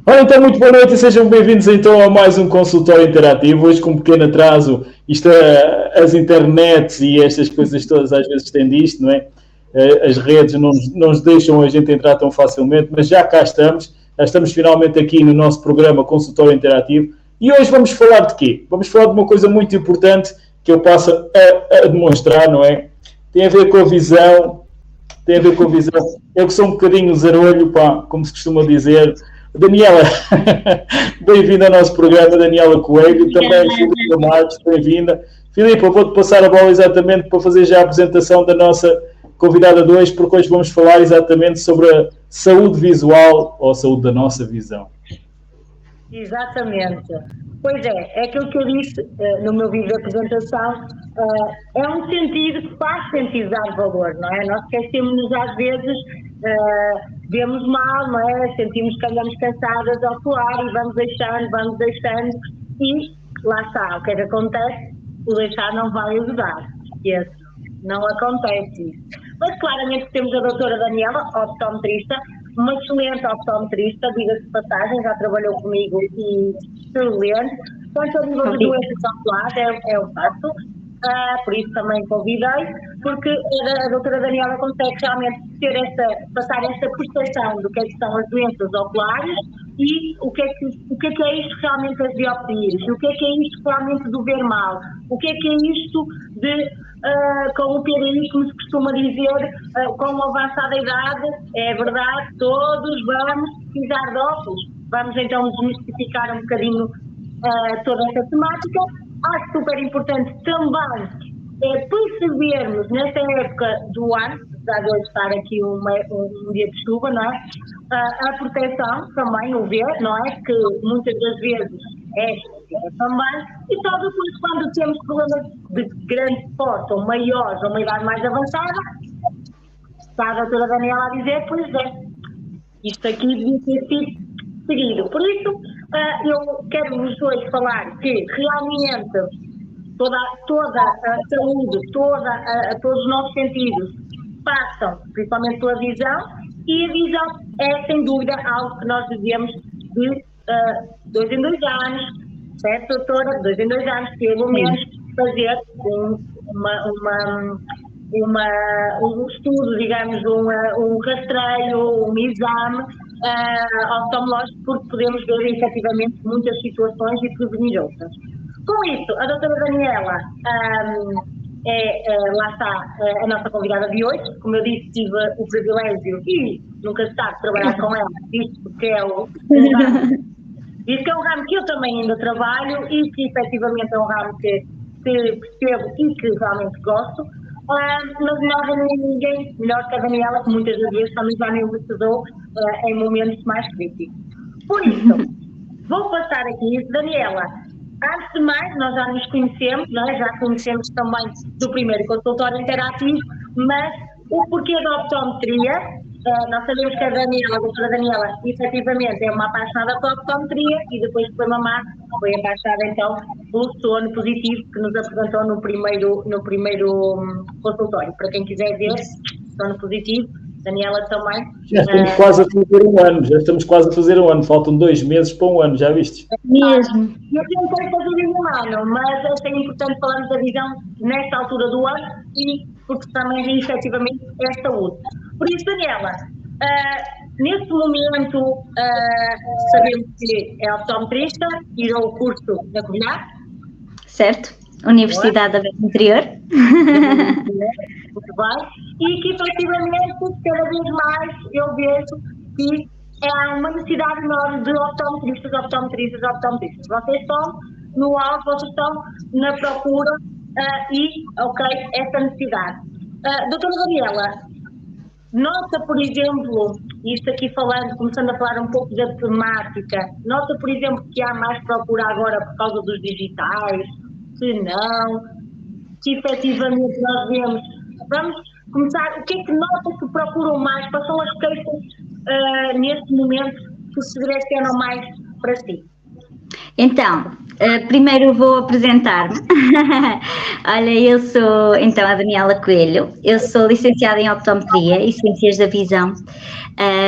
Ora, então, muito boa noite e sejam bem-vindos então a mais um consultório interativo. Hoje com um pequeno atraso, as internets e estas coisas todas às vezes têm disto, não é? As redes não nos deixam a gente entrar tão facilmente, mas já cá estamos. Já estamos finalmente aqui no nosso programa Consultório Interativo. E hoje vamos falar de quê? Vamos falar de uma coisa muito importante que eu passo a demonstrar, não é? Tem a ver com a visão, tem a ver com a visão. Eu que sou um bocadinho zarolho, pá, como se costuma dizer. Daniela, bem-vinda ao nosso programa, Daniela Coelho, também Filipe Marques, bem-vinda. Filipe, eu vou-te passar a bola exatamente para fazer já a apresentação da nossa convidada de hoje, porque hoje vamos falar exatamente sobre a saúde visual ou a saúde da nossa visão. Exatamente. Pois é aquilo que eu disse no meu vídeo de apresentação, é um sentido que faz sentido dar valor, não é? Nós esquecemos-nos às vezes, vemos mal, não é? Sentimos que andamos cansadas ao colar e vamos deixando e lá está, o que é que acontece? O deixar não vai ajudar, esquece, não acontece isso. Mas claramente temos a doutora Daniela, optometrista, uma excelente optometrista, diga-se de passagem, já trabalhou comigo e excelente. Tanto a nível de doenças oculares é o fato, por isso também convidei, porque a doutora Daniela consegue realmente passar esta percepção do que é que são as doenças oculares e o que é isto realmente das dioptrias, o que é isto realmente do ver mal, o que é isto de com o PDI, como se costuma dizer, com a avançada idade, é verdade, todos vamos precisar de óculos. Vamos então desmistificar um bocadinho toda essa temática. Acho super importante também percebermos nesta época do ano, apesar de hoje estar aqui um dia de chuva, não é? A proteção também, o ver, não é? Que muitas das vezes também, e só depois quando temos problemas de grande porte ou maiores ou uma idade mais avançada, está a doutora Daniela a dizer, pois é, isto aqui devia ter sido seguido. Por isso, eu quero-vos hoje falar que realmente toda a saúde, todos os nossos sentidos passam principalmente pela visão, e a visão é sem dúvida algo que nós devemos de 2 em 2 anos, certo, doutora? 2 em 2 anos, pelo menos, fazer um estudo, digamos, um rastreio, um exame oftalmológico, porque podemos ver efetivamente muitas situações e prevenir outras. Com isso, a doutora Daniela lá está a nossa convidada de hoje. Como eu disse, tive o privilégio e nunca se sabe trabalhar com ela, visto que é um ramo que eu também ainda trabalho e que efetivamente é um ramo que percebo e que realmente gosto. Mas não há ninguém melhor que a Daniela, que muitas das vezes também já me elucidou em momentos mais críticos. Por isso, vou passar aqui, Daniela. Antes de mais, nós já nos conhecemos, não é? Já conhecemos também do primeiro consultório interativo, mas o porquê da optometria? Nós sabemos que a doutora Daniela, efetivamente é uma apaixonada pela optometria e depois de foi mamar, foi apaixonada então pelo sono positivo que nos apresentou no primeiro consultório. Para quem quiser ver, sono positivo, Daniela também. Já estamos quase a fazer um ano, faltam 2 meses para um ano, já viste? Mesmo. Eu tentei fazer em um ano, mas achei importante falarmos da visão nesta altura do ano e porque também efetivamente é saúde. Por isso, Daniela, neste momento sabemos que é optometrista, tirou o curso da Covilhã. Certo, Universidade da Beira Interior. Muito bem. E que efetivamente cada vez mais eu vejo que há uma necessidade enorme de optometristas. Vocês estão no alto, vocês estão na procura essa necessidade. Doutora Daniela, nota, por exemplo, isto aqui começando a falar um pouco da temática, nota, por exemplo, que há mais procura agora por causa dos digitais, se não, se efetivamente nós vamos começar, o que é que nota que procuram mais? Quais são as queixas neste momento que se direcionam mais para si? Então, Primeiro vou apresentar-me. Olha, eu sou então a Daniela Coelho, eu sou licenciada em Optometria e Ciências da Visão.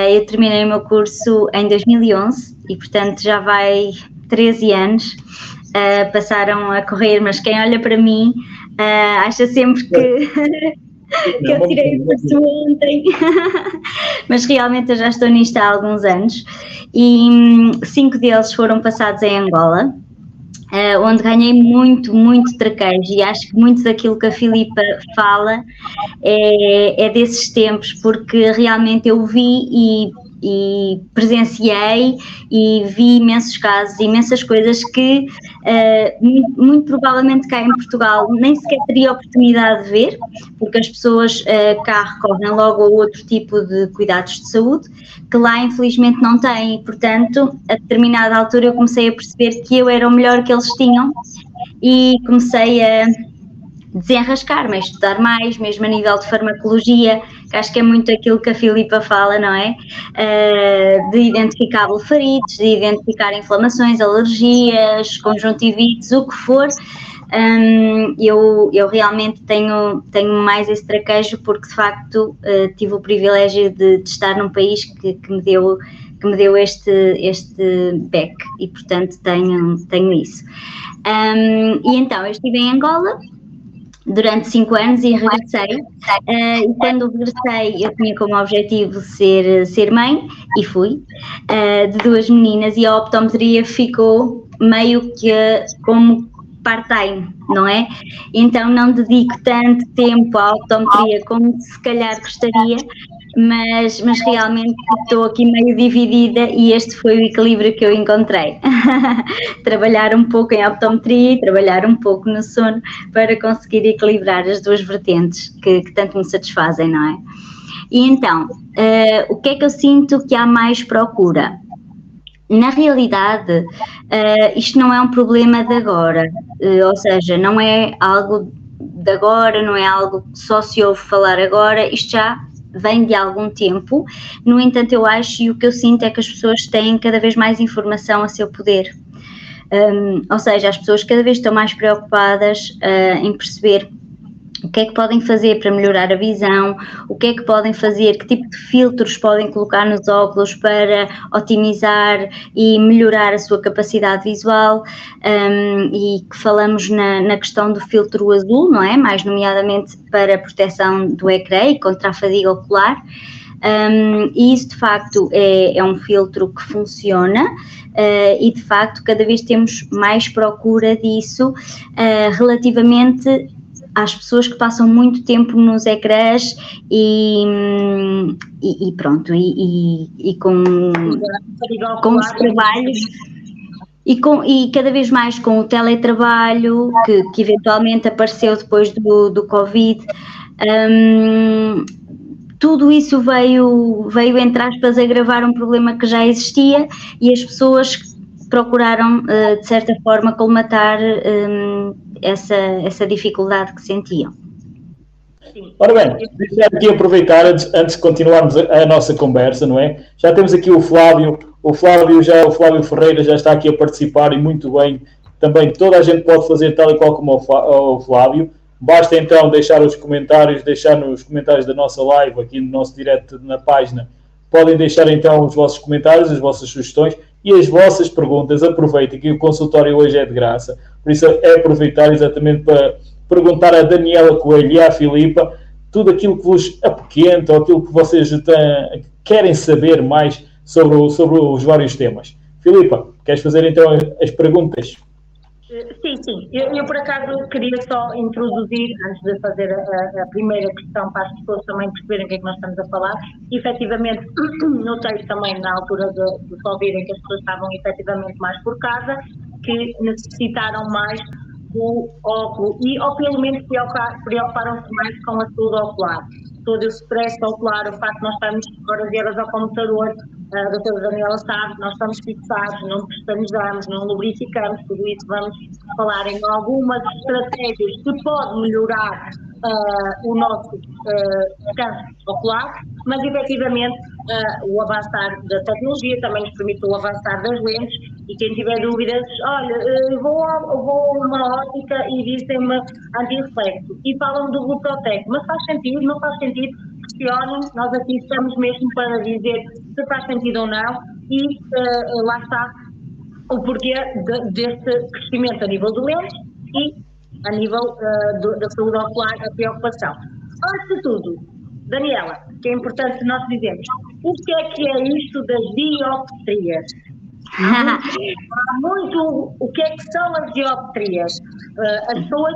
Eu terminei o meu curso em 2011 e, portanto, já vai 13 anos. Passaram a correr, mas quem olha para mim acha sempre que eu tirei o curso ontem, mas realmente eu já estou nisto há alguns anos e 5 deles foram passados em Angola. Onde ganhei muito traquejo, e acho que muito daquilo que a Filipa fala é desses tempos, porque realmente eu vi e presenciei e vi imensos casos, imensas coisas que muito provavelmente cá em Portugal nem sequer teria oportunidade de ver, porque as pessoas cá recorrem logo a outro tipo de cuidados de saúde, que lá infelizmente não têm, e portanto a determinada altura eu comecei a perceber que eu era o melhor que eles tinham e comecei a desenrascar-me, a estudar mais, mesmo a nível de farmacologia, que acho que é muito aquilo que a Filipa fala, não é? De identificar blefarites, de identificar inflamações, alergias, conjuntivites, o que for. Eu realmente tenho mais esse traquejo porque de facto tive o privilégio de estar num país que me deu este back e portanto tenho isso. E então eu estive em Angola durante 5 anos e regressei, e quando regressei eu tinha como objetivo ser mãe, e fui, de 2 meninas, e a optometria ficou meio que como part-time, não é? Então não dedico tanto tempo à optometria como se calhar gostaria, mas realmente estou aqui meio dividida e este foi o equilíbrio que eu encontrei. Trabalhar um pouco em optometria e trabalhar um pouco no sono para conseguir equilibrar as duas vertentes que tanto me satisfazem, não é? E então, o que é que eu sinto que há mais procura? Na realidade, isto não é um problema de agora, ou seja, não é algo de agora, não é algo que só se ouve falar agora, isto já vem de algum tempo. No entanto, eu acho e o que eu sinto é que as pessoas têm cada vez mais informação a seu poder. Ou seja, as pessoas cada vez estão mais preocupadas em perceber o que é que podem fazer para melhorar a visão, o que é que podem fazer, que tipo de filtros podem colocar nos óculos para otimizar e melhorar a sua capacidade visual, e que falamos na questão do filtro azul, não é? Mais nomeadamente para a proteção do ecrã e contra a fadiga ocular. E isso de facto é um filtro que funciona, e de facto cada vez temos mais procura disso relativamente às pessoas que passam muito tempo nos ecrãs e pronto, e com os trabalhos e cada vez mais com o teletrabalho que eventualmente apareceu depois do Covid. Tudo isso veio, entre aspas, agravar um problema que já existia e as pessoas procuraram, de certa forma, colmatar essa dificuldade que sentiam. Ora bem, deixa aqui aproveitar, antes de continuarmos a nossa conversa, não é? Já temos aqui o Flávio Ferreira já está aqui a participar e muito bem. Também toda a gente pode fazer tal e qual como o Flávio. Basta então deixar nos comentários da nossa live, aqui no nosso direto na página. Podem deixar então os vossos comentários, as vossas sugestões e as vossas perguntas. Aproveitem que o consultório hoje é de graça. Por isso é aproveitar exatamente para perguntar à Daniela Coelho e à Filipa tudo aquilo que vos apoquenta ou aquilo que vocês querem saber mais sobre os vários temas. Filipa, queres fazer então as perguntas? Sim. Eu por acaso queria só introduzir, antes de fazer a primeira questão para as pessoas também perceberem o que é que nós estamos a falar. Efetivamente, notei também na altura de Covid em que as pessoas estavam efetivamente mais por casa, que necessitaram mais do óculo ou pelo menos preocuparam-se mais com a saúde ocular. Todo o stress ocular, o facto de nós estarmos horas e horas ao computador, a doutora Daniela sabe, nós estamos fixados, não pestaneamos, não lubrificamos, tudo isso vamos falar em algumas estratégias que pode melhorar o nosso descanso ocular, mas efetivamente o avançar da tecnologia também nos permite o avançar das lentes, e quem tiver dúvidas, olha, vou a uma ótica e dizem-me anti-reflexo e falam do Bluprotec, mas faz sentido, não faz sentido, questionem, nós aqui estamos mesmo para dizer se faz sentido ou não, e lá está o porquê deste crescimento a nível de lentes e a nível da saúde ocular, a preocupação. Antes de tudo, Daniela, que é importante nós dizermos, o que é isto das dioptrias? Há muito, o que é que são as dioptrias? As pessoas,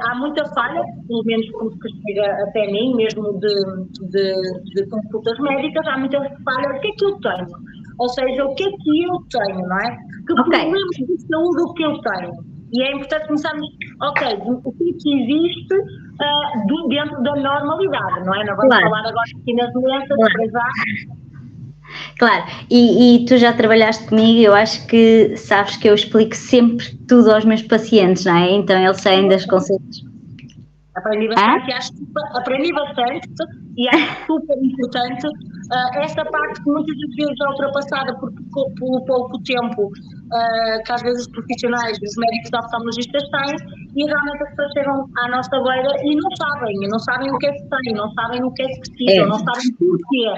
há muita falha, pelo menos como se chega até mim, mesmo de consultas médicas, há muita falha, o que é que eu tenho? Ou seja, o que é que eu tenho, não é? Que problemas de saúde o que eu tenho? E é importante começarmos, o que é que existe dentro da normalidade, não é? Não vamos falar agora aqui nas doenças, para já. Claro, e tu já trabalhaste comigo, eu acho que sabes que eu explico sempre tudo aos meus pacientes, não é? Então eles saem das consultas. Aprendi bastante, e acho super importante esta parte que muitas vezes é ultrapassada pelo pouco tempo que às vezes os profissionais, os médicos oftalmologistas têm, e realmente as pessoas chegam à nossa beira e não sabem o que é que têm, não sabem o que é que precisam, não sabem porquê.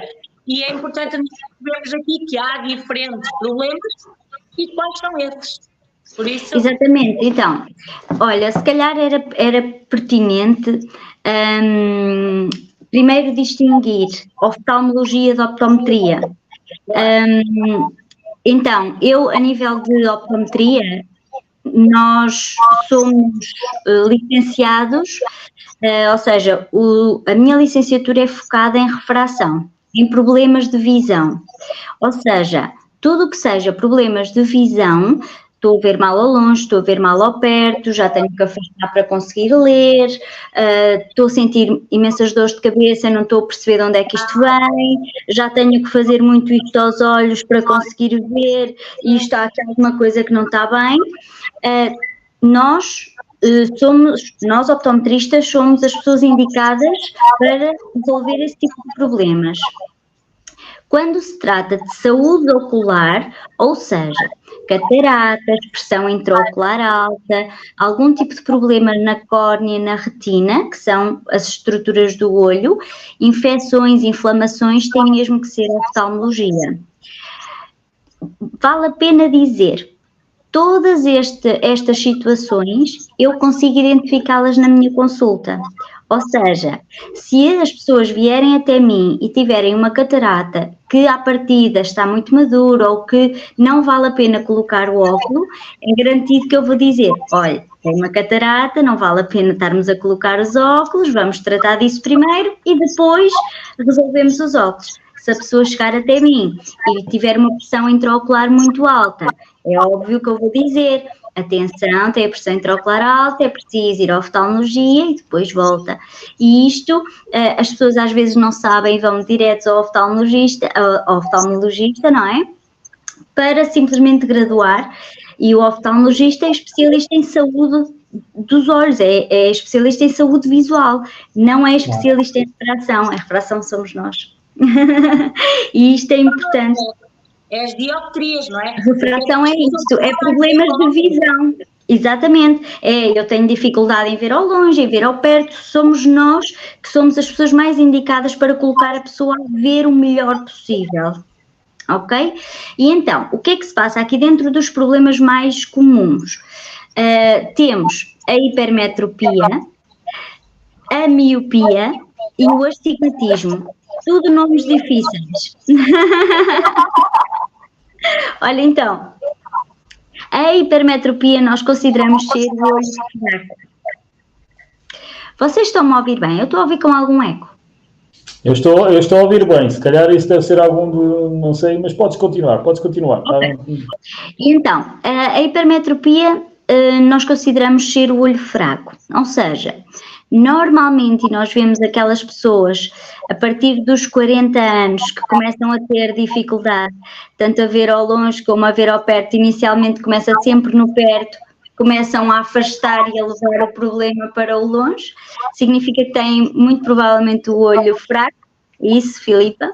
E é importante nós vermos aqui que há diferentes problemas e quais são esses. Por isso... Exatamente, então, olha, se calhar era pertinente primeiro distinguir oftalmologia de optometria. Então, eu a nível de optometria, nós somos licenciados, ou seja, a minha licenciatura é focada em refração, em problemas de visão, ou seja, tudo o que seja problemas de visão, estou a ver mal ao longe, estou a ver mal ao perto, já tenho que afastar para conseguir ler, estou a sentir imensas dores de cabeça, não estou a perceber de onde é que isto vem, já tenho que fazer muito isto aos olhos para conseguir ver, e isto há aqui alguma coisa que não está bem. Nós optometristas somos as pessoas indicadas para resolver esse tipo de problemas. Quando se trata de saúde ocular, ou seja, cataratas, pressão intraocular alta, algum tipo de problema na córnea, na retina, que são as estruturas do olho, infecções, inflamações, tem mesmo que ser oftalmologia. Vale a pena dizer, todas estas situações eu consigo identificá-las na minha consulta. Ou seja, se as pessoas vierem até mim e tiverem uma catarata que à partida está muito madura ou que não vale a pena colocar o óculo, é garantido que eu vou dizer, olha, tem uma catarata, não vale a pena estarmos a colocar os óculos, vamos tratar disso primeiro e depois resolvemos os óculos. Se a pessoa chegar até mim e tiver uma pressão intraocular muito alta, é óbvio que eu vou dizer, atenção, tem a pressão intraocular alta, é preciso ir à oftalmologia e depois volta. E isto, as pessoas às vezes não sabem, vão direto ao oftalmologista, não é? Para simplesmente graduar, e o oftalmologista é especialista em saúde dos olhos, é especialista em saúde visual, não é especialista em refração, a refração somos nós. E isto é importante. É as dioptrias, não é? Refração é isso, é problemas de visão. Exatamente. Eu tenho dificuldade em ver ao longe, em ver ao perto. Somos nós que somos as pessoas mais indicadas para colocar a pessoa a ver o melhor possível. Ok? E então, o que é que se passa aqui dentro dos problemas mais comuns? Temos a hipermetropia, a miopia e o astigmatismo. Tudo nomes difíceis. Olha, então, a hipermetropia nós consideramos ser o olho fraco. Vocês estão-me a ouvir bem? Eu estou a ouvir com algum eco. Eu estou a ouvir bem, se calhar isso deve ser algum do, não sei, mas podes continuar. Okay. Então, a hipermetropia nós consideramos ser o olho fraco, ou seja, normalmente nós vemos aquelas pessoas a partir dos 40 anos que começam a ter dificuldade, tanto a ver ao longe como a ver ao perto, inicialmente começa sempre no perto, começam a afastar e a levar o problema para o longe, significa que têm muito provavelmente o olho fraco. Isso, Filipa?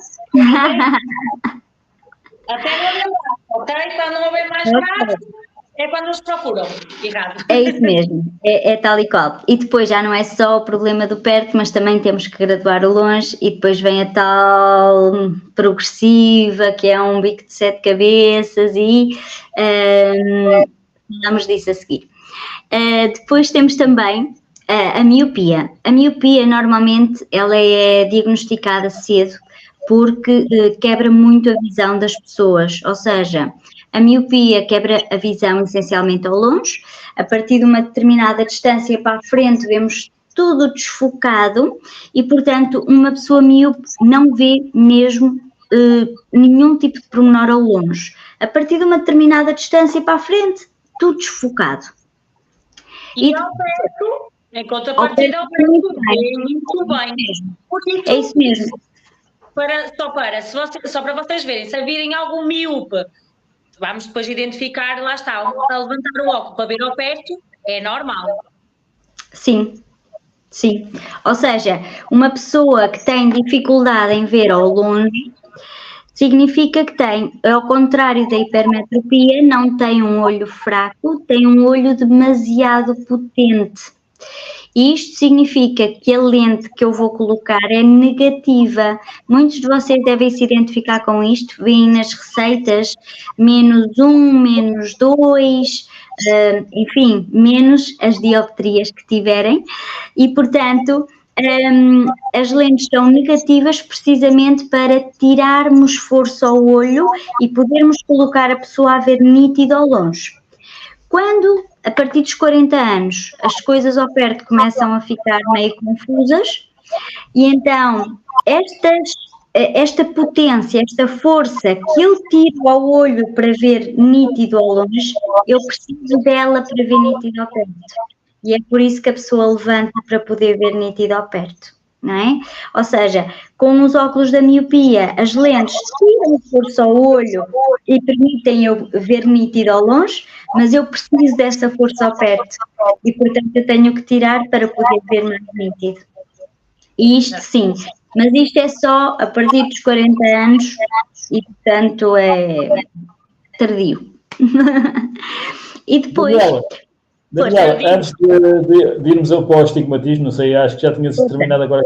Até não haver mais, ok? Quando não haver mais fraco, é quando nos procuram. Errado. É isso mesmo, é tal e qual. E depois já não é só o problema do perto, mas também temos que graduar o longe e depois vem a tal progressiva, que é um bico de 7 cabeças e falamos disso a seguir. Depois temos também a miopia. A miopia normalmente ela é diagnosticada cedo porque quebra muito a visão das pessoas, ou seja, a miopia quebra a visão essencialmente ao longe, a partir de uma determinada distância para a frente vemos tudo desfocado e, portanto, uma pessoa míope não vê mesmo nenhum tipo de pormenor ao longe. A partir de uma determinada distância para a frente, tudo desfocado. E ao perto, em contrapartida, ao perto, muito bem. É isso mesmo. Só para vocês verem, se virem algum míope, vamos depois identificar, lá está, a levantar o óculos para ver ao perto, é normal. Sim, sim. Ou seja, uma pessoa que tem dificuldade em ver ao longe, significa que tem, ao contrário da hipermetropia, não tem um olho fraco, tem um olho demasiado potente. Isto significa que a lente que eu vou colocar é negativa. Muitos de vocês devem se identificar com isto, veem nas receitas -1, -2, enfim, menos as dioptrias que tiverem e, portanto, as lentes são negativas precisamente para tirarmos força ao olho e podermos colocar a pessoa a ver nítido ao longe. Quando, a partir dos 40 anos, as coisas ao perto começam a ficar meio confusas e então esta potência, esta força que eu tiro ao olho para ver nítido ao longe, eu preciso dela para ver nítido ao perto. E é por isso que a pessoa levanta para poder ver nítido ao perto, não é? Ou seja, com os óculos da miopia, as lentes tiram força ao olho e permitem eu ver nítido ao longe, mas eu preciso dessa força ao perto e, portanto, eu tenho que tirar para poder ver mais nítido. E isto sim, mas isto é só a partir dos 40 anos e, portanto, é tardio. E depois... Daniela, antes de irmos ao pós-estigmatismo, não sei, acho que já tinha-se terminado agora.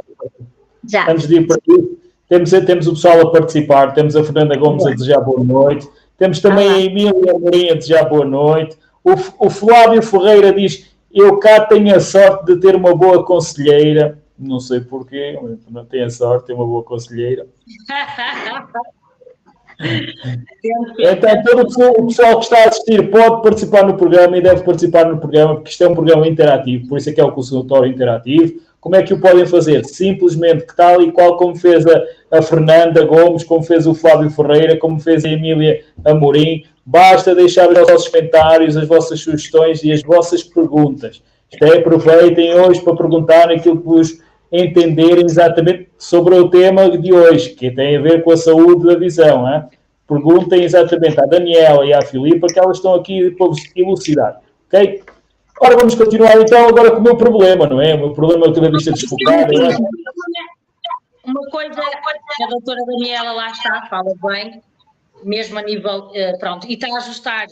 Já. Antes de ir para aqui, temos o pessoal a participar, temos a Fernanda Gomes a desejar boa noite, temos também a Emília Amorim a desejar boa noite, o Flávio Ferreira diz, eu cá tenho a sorte de ter uma boa conselheira, não sei porquê, não tenho a sorte de ter uma boa conselheira. Então, todo o pessoal que está a assistir pode participar no programa e deve participar no programa, porque isto é um programa interativo, por isso é que é o consultório interativo. Como é que o podem fazer? Simplesmente que tal e qual como fez a Fernanda Gomes, como fez o Flávio Ferreira, como fez a Emília Amorim, basta deixar os vossos comentários, as vossas sugestões e as vossas perguntas. Aproveitem hoje para perguntar aquilo que vos entenderem exatamente sobre o tema de hoje, que tem a ver com a saúde da visão. Hein? Perguntem exatamente à Daniela e à Filipa, que elas estão aqui para vos elucidar. Ok? Ora, vamos continuar então agora com o meu problema, não é? O meu problema é ter a vista desfocada. Uma coisa, a doutora Daniela lá está, fala bem, mesmo a nível, pronto, e está a ajustar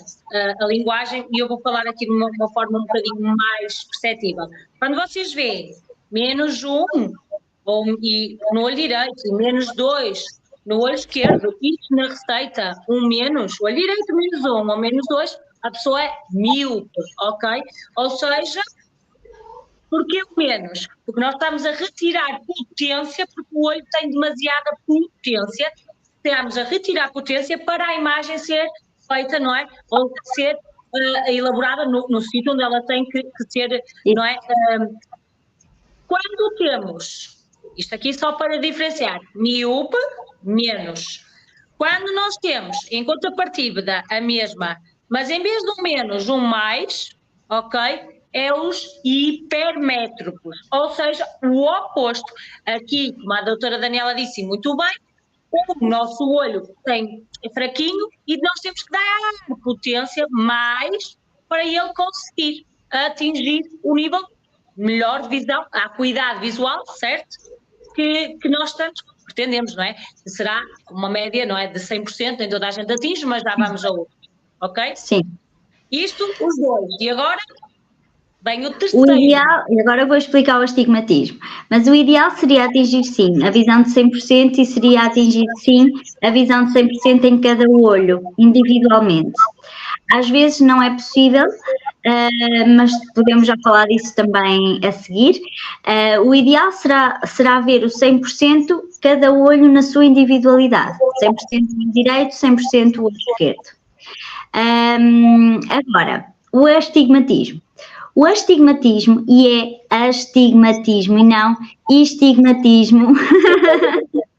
a linguagem, e eu vou falar aqui de uma forma um bocadinho mais perceptível. Quando vocês veem -1 e no olho direito e -2 no olho esquerdo, isto na receita, o olho direito -1 ou -2, a pessoa é míope, ok? Ou seja, porquê o menos? Porque nós estamos a retirar potência, porque o olho tem demasiada potência, estamos a retirar potência para a imagem ser feita, não é? Ou ser elaborada no sítio onde ela tem que ser, não é? Quando temos, isto aqui só para diferenciar, míope, menos. Quando nós temos, em contrapartida, a mesma, mas em vez de um menos, um mais, ok? É os hipermétropos, ou seja, o oposto. Aqui, como a doutora Daniela disse muito bem, o nosso olho é fraquinho e nós temos que dar potência mais para ele conseguir atingir o nível melhor de visão, a acuidade visual, certo? Que nós tanto pretendemos, não é? Será uma média, não é, de 100%, nem toda a gente atinge, mas já vamos a outro, ok? Sim. Isto, os dois. E agora vem o O terceiro. ideal, e agora vou explicar o astigmatismo, mas o ideal seria atingir sim a visão de 100% e seria atingir sim a visão de 100% em cada olho, individualmente. Às vezes não é possível, mas podemos já falar disso também a seguir. O ideal será ver o 100% cada olho na sua individualidade, 100% o direito, 100% o olho esquerdo. Agora, o astigmatismo. O astigmatismo, e é astigmatismo e não estigmatismo.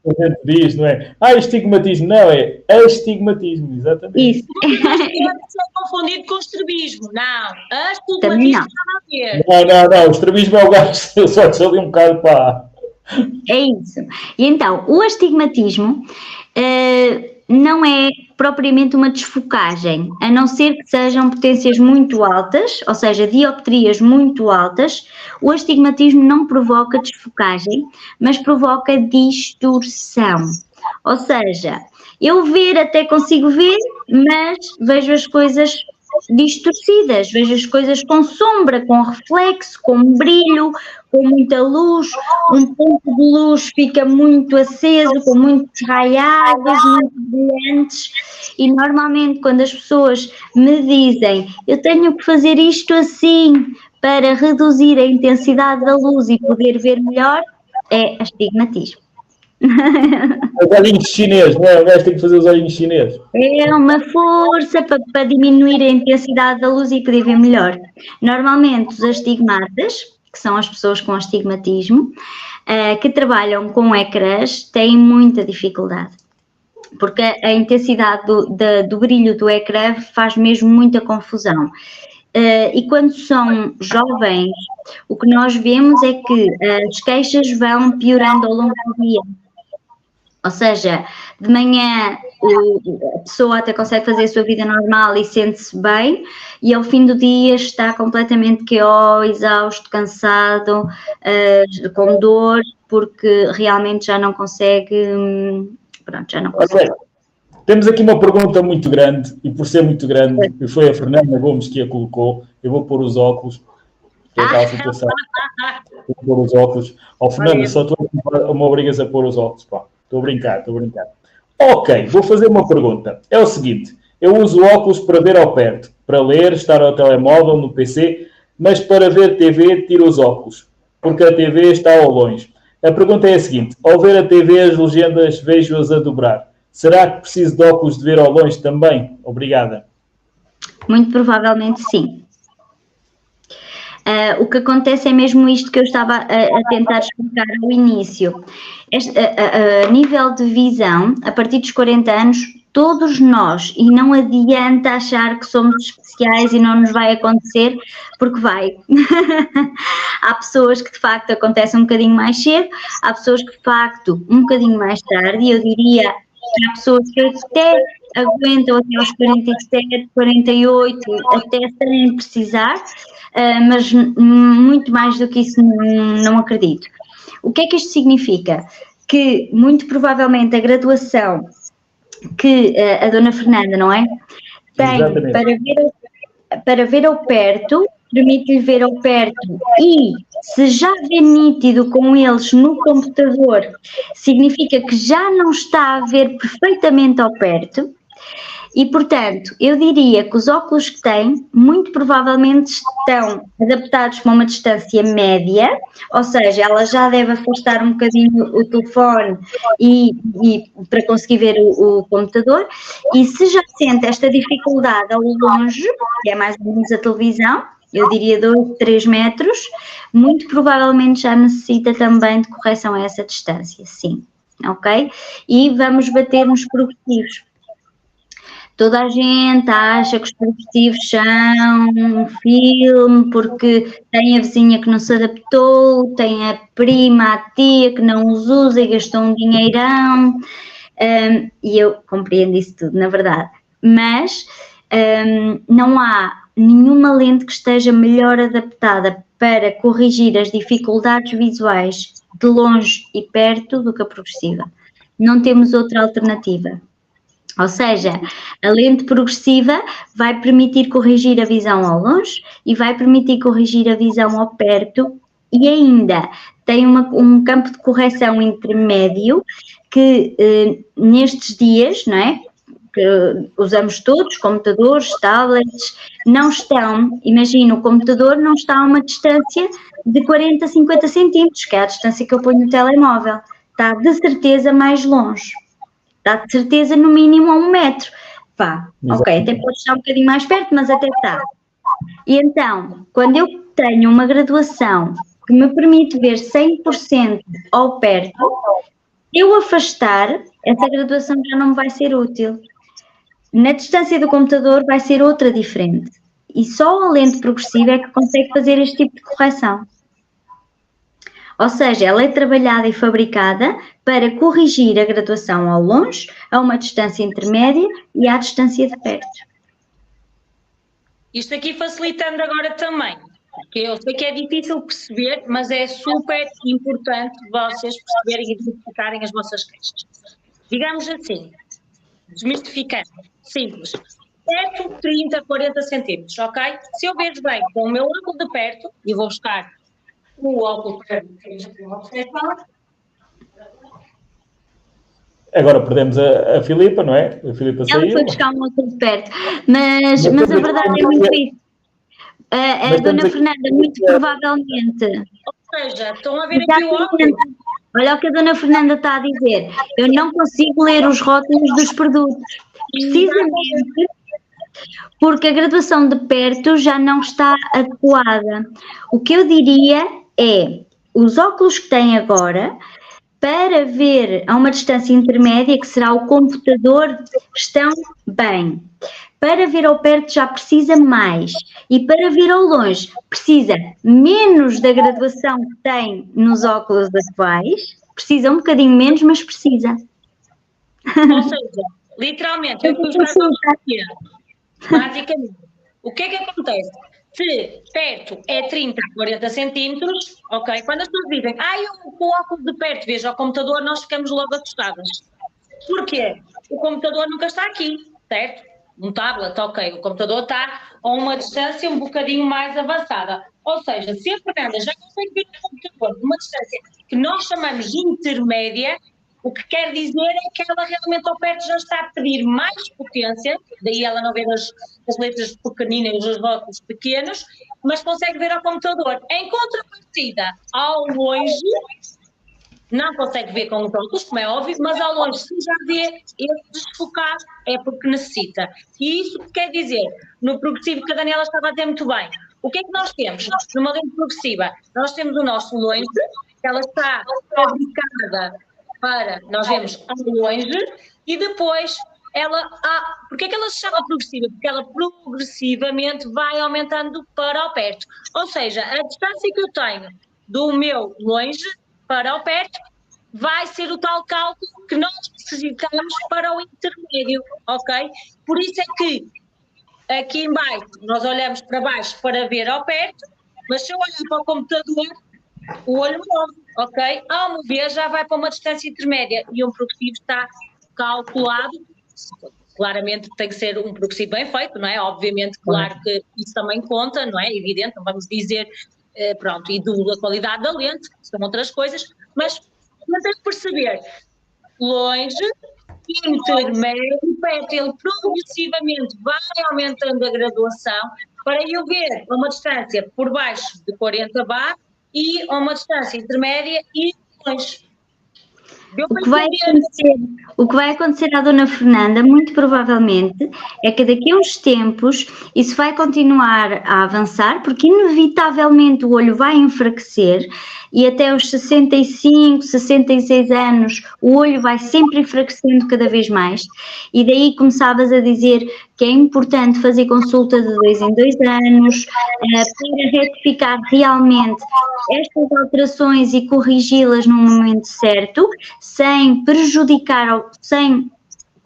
A gente diz, não é? Estigmatismo. Não, é astigmatismo, exatamente. Isso. Não é confundido com estrabismo, não. Também Astigmatismo não. nada a ver. Não. O estrabismo é o gajo, eu só te ali um bocado para... É isso. E então, o astigmatismo não é propriamente uma desfocagem, a não ser que sejam potências muito altas, ou seja, dioptrias muito altas. O astigmatismo não provoca desfocagem, mas provoca distorção. Ou seja, eu ver até consigo ver, mas vejo as coisas distorcidas, vejo as coisas com sombra, com reflexo, com brilho, com muita luz, um ponto de luz fica muito aceso, com muitos raiados, muito brilhantes, e normalmente quando as pessoas me dizem eu tenho que fazer isto assim para reduzir a intensidade da luz e poder ver melhor, é astigmatismo. Os olhinhos chineses, não é? O gajo tem que fazer os olhinhos chineses. É uma força para diminuir a intensidade da luz e poder ver melhor. Normalmente os astigmatas, que são as pessoas com astigmatismo, que trabalham com ecrãs, têm muita dificuldade. Porque a intensidade do brilho do ecrã faz mesmo muita confusão. E quando são jovens, o que nós vemos é que as queixas vão piorando ao longo do dia. Ou seja, de manhã a pessoa até consegue fazer a sua vida normal e sente-se bem, e ao fim do dia está completamente KO, exausto, cansado, com dor, porque realmente já não consegue, já não consegue. Okay. Temos aqui uma pergunta muito grande, e por ser muito grande, e foi a Fernanda Gomes que a colocou. Eu vou pôr os óculos, que é aquela situação. Vou pôr os óculos. Fernanda, só tu me obrigas a pôr os óculos, pá. Estou a brincar. Ok, vou fazer uma pergunta. É o seguinte, eu uso óculos para ver ao perto, para ler, estar ao telemóvel, no PC, mas para ver TV tiro os óculos, porque a TV está ao longe. A pergunta é a seguinte, ao ver a TV as legendas vejo-as a dobrar. Será que preciso de óculos de ver ao longe também? Obrigada. Muito provavelmente sim. O que acontece é mesmo isto que eu estava a tentar explicar ao início. A nível de visão, a partir dos 40 anos, todos nós, e não adianta achar que somos especiais e não nos vai acontecer, porque vai. Há pessoas que de facto acontece um bocadinho mais cedo, há pessoas que de facto um bocadinho mais tarde, e eu diria que há pessoas que até aguentam até aos 47, 48, até sem precisar, mas muito mais do que isso não acredito. O que é que isto significa? Que muito provavelmente a graduação que a dona Fernanda, não é? Tem para ver ao perto, permite-lhe ver ao perto, e se já vê nítido com eles no computador, significa que já não está a ver perfeitamente ao perto. E, portanto, eu diria que os óculos que tem, muito provavelmente estão adaptados para uma distância média, ou seja, ela já deve afastar um bocadinho o telefone e para conseguir ver o computador, e se já sente esta dificuldade ao longe, que é mais ou menos a televisão, eu diria 2, 3 metros, muito provavelmente já necessita também de correção a essa distância, sim, ok? E vamos bater nos progressivos. Toda a gente acha que os progressivos são um filme porque tem a vizinha que não se adaptou, tem a prima, a tia que não os usa e gastou um dinheirão, e eu compreendo isso tudo, na verdade, mas não há nenhuma lente que esteja melhor adaptada para corrigir as dificuldades visuais de longe e perto do que a progressiva. Não temos outra alternativa. Ou seja, a lente progressiva vai permitir corrigir a visão ao longe e vai permitir corrigir a visão ao perto e ainda tem um campo de correção intermédio que nestes dias, não é? Que usamos todos, computadores, tablets, não estão, imagina, o computador não está a uma distância de 40, 50 centímetros, que é a distância que eu ponho no telemóvel, está de certeza mais longe, está de certeza no mínimo a 1 metro, pá, ok, até pode estar um bocadinho mais perto, mas até está. E então, quando eu tenho uma graduação que me permite ver 100% ao perto, eu afastar, essa graduação já não me vai ser útil. Na distância do computador vai ser outra diferente. E só a lente progressiva é que consegue fazer este tipo de correção. Ou seja, ela é trabalhada e fabricada para corrigir a graduação ao longe, a uma distância intermédia e à distância de perto. Isto aqui facilitando agora também, porque eu sei que é difícil perceber, mas é super importante vocês perceberem e identificarem as vossas queixas. Digamos assim, desmistificando, simples, perto 30, 40 centímetros, ok? Se eu vejo bem com o meu óculos de perto, e vou buscar o óculos de perto, Agora perdemos a Filipa, não é? A Filipa saiu. Ela foi buscar um óculos de perto, mas a verdade é muito isso. A dona Fernanda, muito provavelmente... Ou seja, estão a ver aqui o óculos... Olha o que a dona Fernanda está a dizer. Eu não consigo ler os rótulos dos produtos. Precisamente porque a graduação de perto já não está adequada. O que eu diria é, os óculos que têm agora, para ver a uma distância intermédia, que será o computador, estão bem. Para ver ao perto já precisa mais. E para ver ao longe precisa menos da graduação que tem nos óculos atuais. Precisa um bocadinho menos, mas precisa. Ou seja, literalmente, eu estou aqui. Basicamente, o que é que acontece? Se perto é 30, 40 centímetros, ok? Quando as pessoas dizem, eu com o óculos de perto vejo ao computador, nós ficamos logo assustadas. Porquê? O computador nunca está aqui, certo? Um tablet, ok, o computador está a uma distância um bocadinho mais avançada. Ou seja, se a Fernanda já consegue ver o computador numa distância que nós chamamos de intermédia, o que quer dizer é que ela realmente ao perto já está a pedir mais potência, daí ela não ver as letras pequeninas e os rótulos pequenos, mas consegue ver ao computador. Em contrapartida, ao longe, não consegue ver com os óculos, como é óbvio, mas ao longe, se já vê esse desfocado, é porque necessita. E isso quer dizer, no progressivo que a Daniela estava a dizer muito bem, o que é que nós temos numa lente progressiva? Nós temos o nosso longe, que ela está fabricada para, nós vemos ao longe, e depois ela, porque é que ela se chama progressiva? Porque ela progressivamente vai aumentando para o perto. Ou seja, a distância que eu tenho do meu longe para o perto vai ser o tal cálculo que nós necessitamos para o intermédio, ok? Por isso é que aqui em baixo nós olhamos para baixo para ver ao perto, mas se eu olhar para o computador, o olho move, ok? Ao mover já vai para uma distância intermédia e um progressivo está calculado, claramente tem que ser um progressivo bem feito, não é? Obviamente, claro que isso também conta, não é? Evidente, não vamos dizer, pronto, e da qualidade da lente, são outras coisas, mas tem que perceber, longe, intermédio, perto, ele progressivamente vai aumentando a graduação para eu ver a uma distância por baixo de 40 bar e a uma distância intermédia e longe. O que vai acontecer à dona Fernanda, muito provavelmente, é que daqui a uns tempos isso vai continuar a avançar, porque inevitavelmente o olho vai enfraquecer e até os 65, 66 anos o olho vai sempre enfraquecendo cada vez mais, e daí começavas a dizer que é importante fazer consulta de 2 em 2 anos para retificar realmente estas alterações e corrigi-las no momento certo, sem prejudicar, sem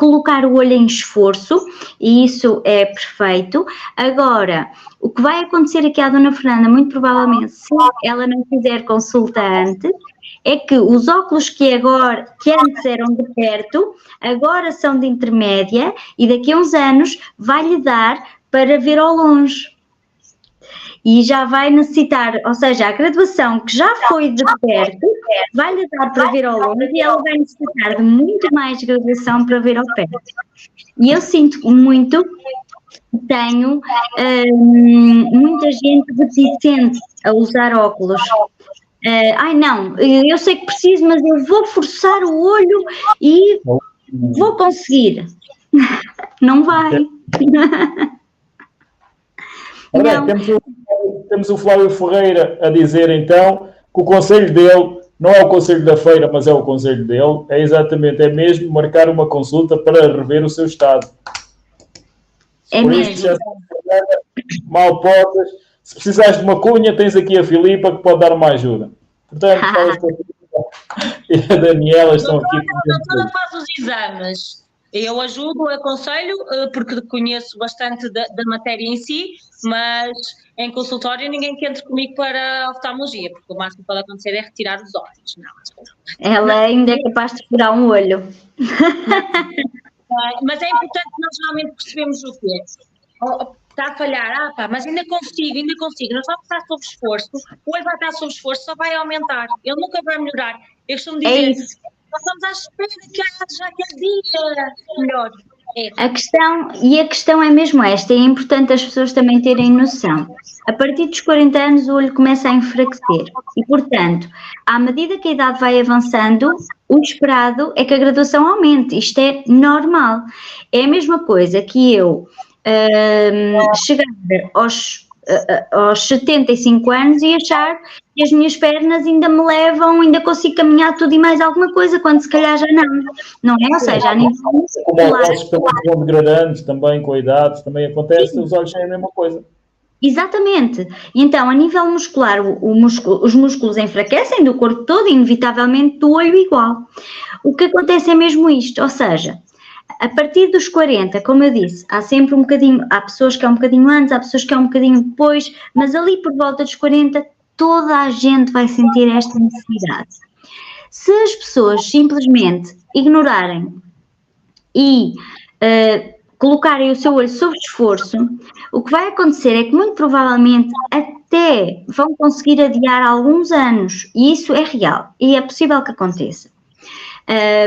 colocar o olho em esforço, e isso é perfeito. Agora, o que vai acontecer aqui à Dona Fernanda, muito provavelmente, se ela não fizer consulta antes, é que os óculos que antes eram de perto, agora são de intermédia, e daqui a uns anos vai-lhe dar para ver ao longe. E já vai necessitar, ou seja, a graduação que já foi de perto, vai-lhe dar para ver ao longe e ela vai necessitar de muito mais graduação para ver ao perto. E eu sinto muito, tenho muita gente reticente a usar óculos. Ai não, eu sei que preciso, mas eu vou forçar o olho e vou conseguir. Não vai. Ora bem, temos o Flávio Ferreira a dizer então que o conselho dele não é o conselho da feira, mas é o conselho dele, é mesmo marcar uma consulta para rever o seu estado. É por mesmo. Isso, já mal podes. Se precisares de uma cunha, tens aqui a Filipa que pode dar uma ajuda. Portanto, falas com a Filipa e a Daniela estão aqui. A doutora faz os exames. Eu ajudo, aconselho, porque conheço bastante da matéria em si, mas em consultório ninguém que entre comigo para oftalmologia, porque o máximo que pode acontecer é retirar os olhos. Não. Ela ainda é capaz de furar um olho. Mas é importante que nós realmente percebemos o quê? Está a falhar, mas ainda consigo. Nós vamos estar sob esforço, o olho vai estar sob esforço, só vai aumentar. Ele nunca vai melhorar. Eu costumo dizer, isso. Nós estamos à espera que haja aquele dia melhor. A questão é mesmo esta, é importante as pessoas também terem noção. A partir dos 40 anos o olho começa a enfraquecer e, portanto, à medida que a idade vai avançando, o esperado é que a graduação aumente. Isto é normal. É a mesma coisa que eu chegar aos 75 anos e achar que as minhas pernas ainda me levam, ainda consigo caminhar tudo e mais alguma coisa, quando se calhar já não é? Ou seja, a nível muscular... Como os pelos vão degradando também com a idade, também acontece, os olhos têm a mesma coisa. Exatamente. E então, a nível muscular, os músculos enfraquecem do corpo todo, inevitavelmente do olho igual. O que acontece é mesmo isto, ou seja, a partir dos 40, como eu disse, há sempre um bocadinho, há pessoas que é um bocadinho antes, há pessoas que é um bocadinho depois, mas ali por volta dos 40, toda a gente vai sentir esta necessidade. Se as pessoas simplesmente ignorarem e colocarem o seu olho sob esforço, o que vai acontecer é que muito provavelmente até vão conseguir adiar alguns anos, e isso é real, e é possível que aconteça.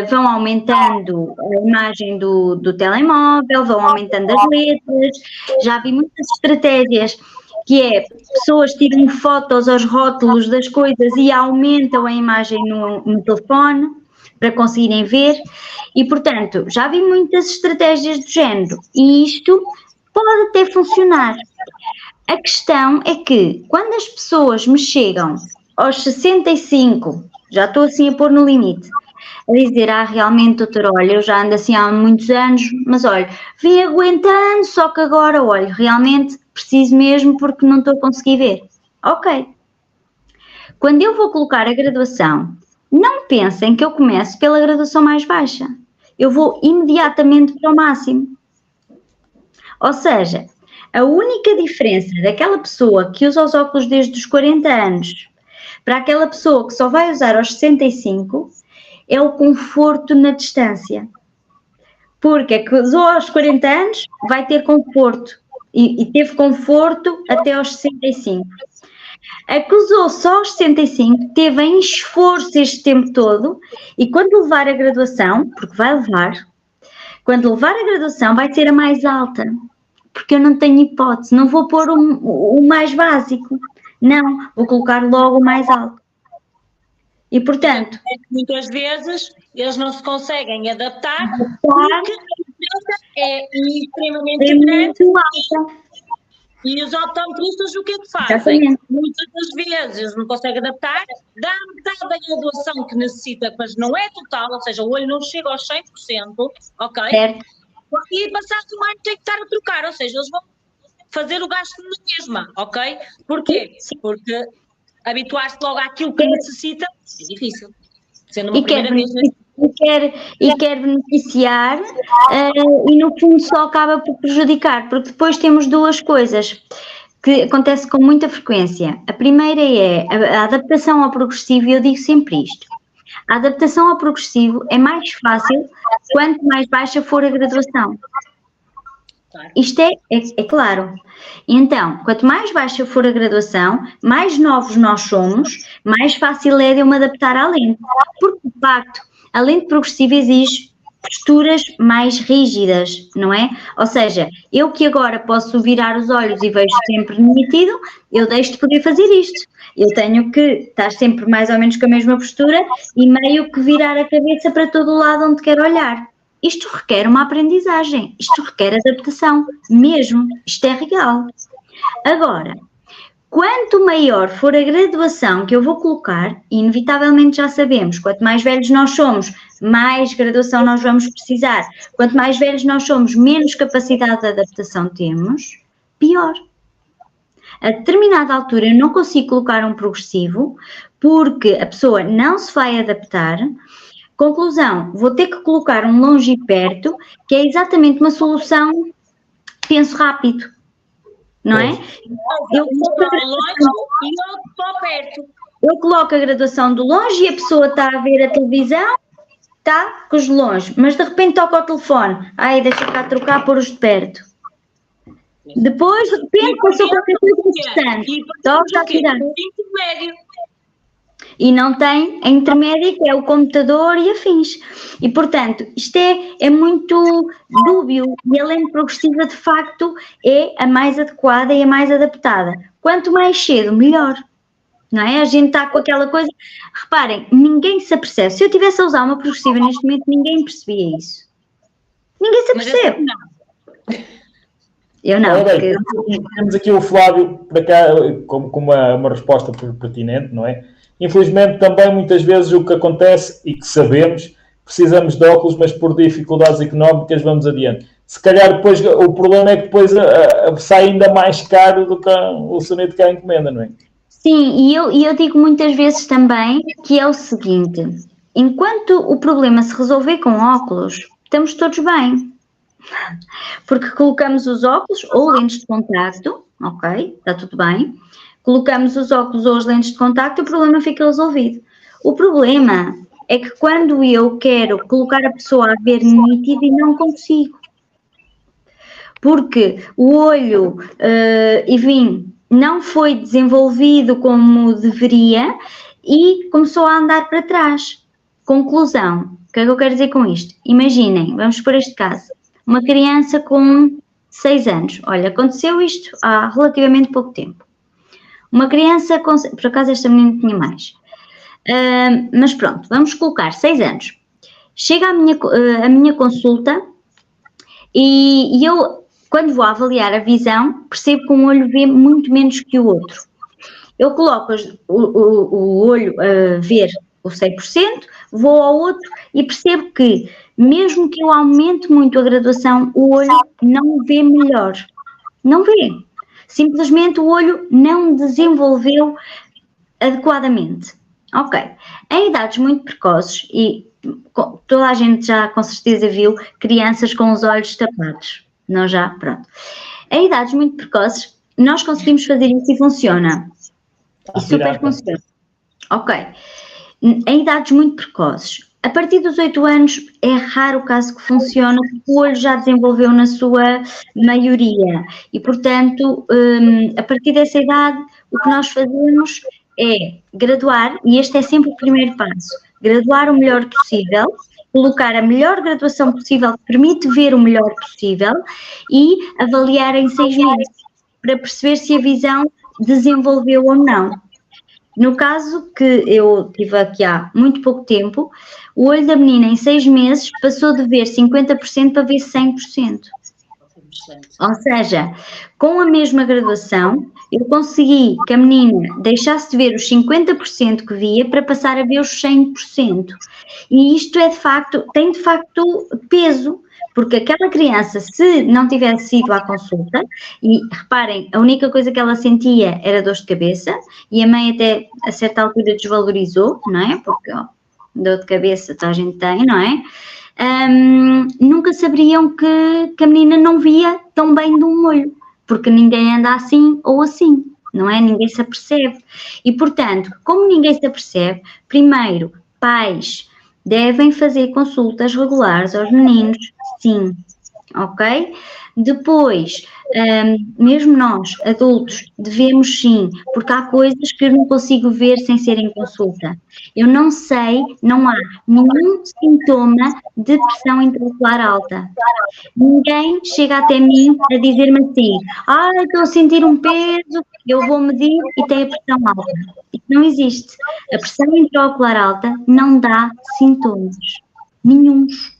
Vão aumentando a imagem do telemóvel, vão aumentando as letras, já vi muitas estratégias que é, pessoas tiram fotos aos rótulos das coisas e aumentam a imagem no telefone para conseguirem ver e, portanto, já vi muitas estratégias do género e isto pode até funcionar. A questão é que quando as pessoas me chegam aos 65, já estou assim a pôr no limite, a dizer, realmente, doutor, olha, eu já ando assim há muitos anos, mas olha, vim aguentando, só que agora, olha, realmente preciso mesmo porque não estou a conseguir ver. Ok. Quando eu vou colocar a graduação, não pensem que eu começo pela graduação mais baixa. Eu vou imediatamente para o máximo. Ou seja, a única diferença daquela pessoa que usa os óculos desde os 40 anos para aquela pessoa que só vai usar aos 65 é o conforto na distância. Porque a que usou aos 40 anos vai ter conforto e teve conforto até aos 65. A que usou só aos 65 teve em esforço este tempo todo e quando levar a graduação, porque vai levar, quando levar a graduação vai ser a mais alta, porque eu não tenho hipótese, não vou pôr o mais básico, não, vou colocar logo o mais alto. E, portanto... Muitas vezes eles não se conseguem adaptar porque a diferença é extremamente grande. E os optometristas o que é que fazem? Exatamente. Muitas das vezes eles não conseguem adaptar, dá metade da graduação que necessita, mas não é total, ou seja, o olho não chega aos 100%, ok? Certo. E passado um ano tem que estar a trocar, ou seja, eles vão fazer o gasto na mesma, ok? Porquê? Porque habituar-se logo àquilo que necessita é difícil. Sendo uma primeira vez. e quer beneficiar e no fundo só acaba por prejudicar, porque depois temos duas coisas que acontece com muita frequência. A primeira é a adaptação ao progressivo, e eu digo sempre isto. A adaptação ao progressivo é mais fácil quanto mais baixa for a graduação. Isto é claro. Então, quanto mais baixa for a graduação, mais novos nós somos, mais fácil é de eu me adaptar à lente. Porque, de facto, a lente progressiva exige posturas mais rígidas, não é? Ou seja, eu que agora posso virar os olhos e vejo sempre nítido, eu deixo de poder fazer isto. Eu tenho que estar sempre mais ou menos com a mesma postura e meio que virar a cabeça para todo o lado onde quero olhar. Isto requer uma aprendizagem, isto requer adaptação, mesmo, isto é real. Agora, quanto maior for a graduação que eu vou colocar, inevitavelmente já sabemos, quanto mais velhos nós somos, mais graduação nós vamos precisar. Quanto mais velhos nós somos, menos capacidade de adaptação temos, pior. A determinada altura eu não consigo colocar um progressivo, porque a pessoa não se vai adaptar. Conclusão, vou ter que colocar um longe e perto, que é exatamente uma solução, penso rápido, não é? Eu coloco a graduação do longe e a pessoa está a ver a televisão, está com os de longe, mas de repente toca o telefone, ai, deixa cá trocar por os de perto. Depois, de repente, passou qualquer coisa interessante, toca a tirar. E não tem a intermédia, que é o computador e afins. E, portanto, isto é muito dúbio, e a lente progressiva, de facto, é a mais adequada e a mais adaptada. Quanto mais cedo, melhor. Não é? A gente está com aquela coisa... Reparem, ninguém se apercebe. Se eu estivesse a usar uma progressiva neste momento, ninguém percebia isso. Ninguém se apercebe. Eu não. Bem, temos aqui o Flávio, para cá, como uma resposta pertinente, não é? Infelizmente, também, muitas vezes, o que acontece, e que sabemos, precisamos de óculos, mas por dificuldades económicas vamos adiante. Se calhar, depois, o problema é que depois sai ainda mais caro do que o soneto que a encomenda, não é? Sim, e eu digo muitas vezes também que é o seguinte, enquanto o problema se resolver com óculos, estamos todos bem. Porque colocamos os óculos ou lentes de contacto, ok, está tudo bem. Colocamos os óculos ou as lentes de contacto e o problema fica resolvido. O problema é que quando eu quero colocar a pessoa a ver nítido e não consigo. Porque o olho, enfim, não foi desenvolvido como deveria e começou a andar para trás. Conclusão, o que é que eu quero dizer com isto? Imaginem, vamos por este caso, uma criança com 6 anos. Olha, aconteceu isto há relativamente pouco tempo. Uma criança com... Por acaso esta menina tinha mais. Mas pronto, vamos colocar 6 anos. Chega a minha consulta e eu, quando vou avaliar a visão, percebo que um olho vê muito menos que o outro. Eu coloco o olho a ver o 100%, vou ao outro e percebo que, mesmo que eu aumente muito a graduação, o olho não vê melhor. Não vê. Simplesmente o olho não desenvolveu adequadamente. Ok. Em idades muito precoces, e toda a gente já com certeza viu crianças com os olhos tapados. Não já? Pronto. Em idades muito precoces, nós conseguimos fazer isso e funciona. E super funciona. Ok. Em idades muito precoces, a partir dos 8 anos é raro o caso que funciona, porque o olho já desenvolveu na sua maioria e, portanto, a partir dessa idade, o que nós fazemos é graduar, e este é sempre o primeiro passo, graduar o melhor possível, colocar a melhor graduação possível que permite ver o melhor possível e avaliar em 6 meses, para perceber se a visão desenvolveu ou não. No caso que eu tive aqui há muito pouco tempo, o olho da menina em 6 meses passou de ver 50% para ver 100%. Ou seja, com a mesma graduação, eu consegui que a menina deixasse de ver os 50% que via para passar a ver os 100%. E isto é de facto, tem de facto peso, porque aquela criança, se não tivesse ido à consulta, e reparem, a única coisa que ela sentia era dor de cabeça, e a mãe até a certa altura desvalorizou, não é? Porque dor de cabeça toda a gente tem, não é? Nunca saberiam que a menina não via tão bem de um olho, porque ninguém anda assim ou assim, não é? Ninguém se apercebe. E, portanto, como ninguém se apercebe, primeiro, pais devem fazer consultas regulares aos meninos, sim, ok? Depois, mesmo nós, adultos, devemos sim, porque há coisas que eu não consigo ver sem ser em consulta. Eu não sei, não há nenhum sintoma de pressão intraocular alta. Ninguém chega até mim a dizer-me assim, estou a sentir um peso, eu vou medir e tenho a pressão alta. Isso não existe. A pressão intraocular alta não dá sintomas, nenhuns.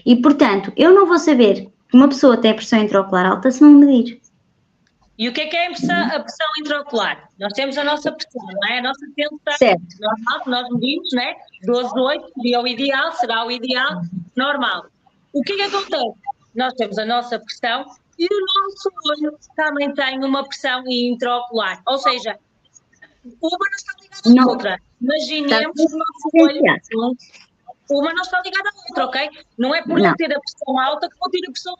E, portanto, eu não vou saber que uma pessoa tem a pressão intraocular alta se não medir. E o que é a pressão intraocular? Nós temos a nossa pressão, não é? A nossa tensão normal, que nós medimos, não é? 12,8 seria o ideal, será o ideal normal. O que é que acontece? Nós temos a nossa pressão e o nosso olho também tem uma pressão intraocular. Ou seja, uma não está ligada à outra. Imaginemos o nosso olho. Uma não está ligada à outra, ok? Não é por eu ter a pressão alta que vou ter a pressão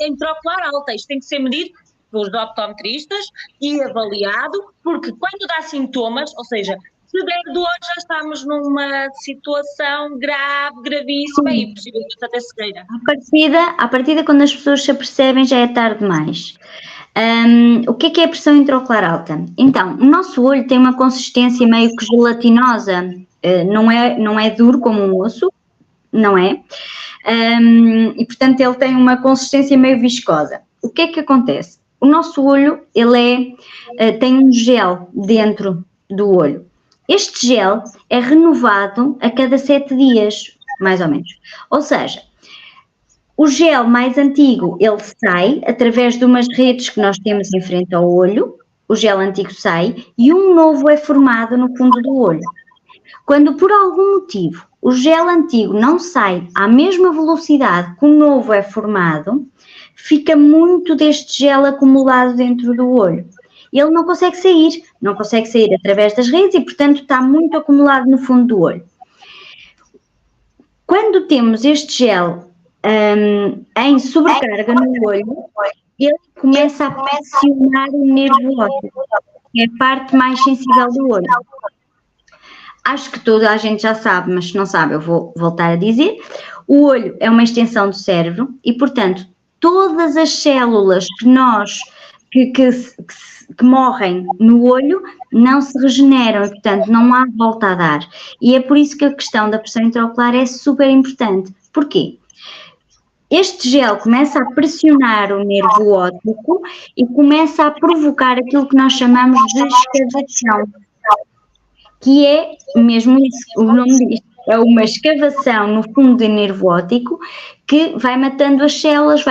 intraocular alta. Isto tem que ser medido pelos optometristas e avaliado, porque quando dá sintomas, ou seja, se der dor já estamos numa situação grave, gravíssima e possivelmente até cegueira. À partida, quando as pessoas se apercebem, já é tarde demais. O que é a pressão intraocular alta? Então, o nosso olho tem uma consistência meio que gelatinosa, não é duro como um osso, não é? E portanto ele tem uma consistência meio viscosa. O que é que acontece? O nosso olho, tem um gel dentro do olho. Este gel é renovado a cada 7 dias, mais ou menos. Ou seja, o gel mais antigo, ele sai através de umas redes que nós temos em frente ao olho, o gel antigo sai e um novo é formado no fundo do olho. Quando por algum motivo o gel antigo não sai à mesma velocidade que o novo é formado, fica muito deste gel acumulado dentro do olho. Ele não consegue sair através das redes e, portanto, está muito acumulado no fundo do olho. Quando temos este gel em sobrecarga no olho, ele começa a pressionar o nervo óptico, que é a parte mais sensível do olho. Acho que toda a gente já sabe, mas se não sabe eu vou voltar a dizer. O olho é uma extensão do cérebro e, portanto, todas as células que morrem no olho não se regeneram e, portanto, não há volta a dar. E é por isso que a questão da pressão intraocular é super importante. Porquê? Este gel começa a pressionar o nervo óptico e começa a provocar aquilo que nós chamamos de escavação, que é mesmo isso, o nome diz, é uma escavação no fundo do nervo óptico que vai matando as células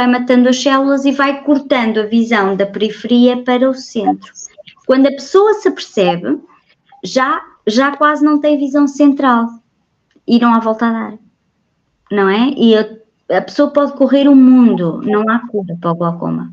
e vai cortando a visão da periferia para o centro. Quando a pessoa se apercebe, já quase não tem visão central e não há volta a dar, não é? E a pessoa pode correr o mundo, não há cura para o glaucoma.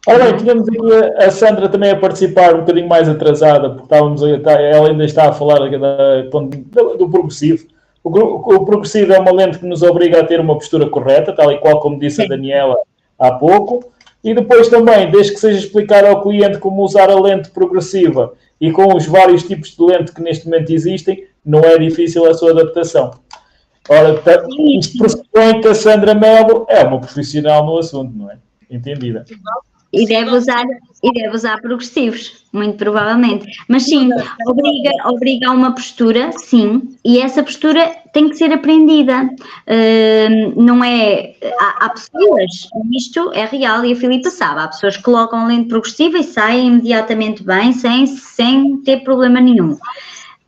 Ora bem, tivemos aqui a Sandra também a participar um bocadinho mais atrasada, porque ela ainda está a falar do progressivo. O progressivo é uma lente que nos obriga a ter uma postura correta, tal e qual como disse a Daniela há pouco, e depois também, desde que seja explicar ao cliente como usar a lente progressiva e com os vários tipos de lente que neste momento existem, não é difícil a sua adaptação. Ora, isto pressupõe que a Sandra Melo é uma profissional no assunto, não é? Entendida. E deve usar progressivos, muito provavelmente. Mas sim, obriga a uma postura, sim, e essa postura tem que ser aprendida. Não é... Há pessoas, isto é real e a Filipa sabe, há pessoas que colocam a lente progressiva e saem imediatamente bem, sem ter problema nenhum.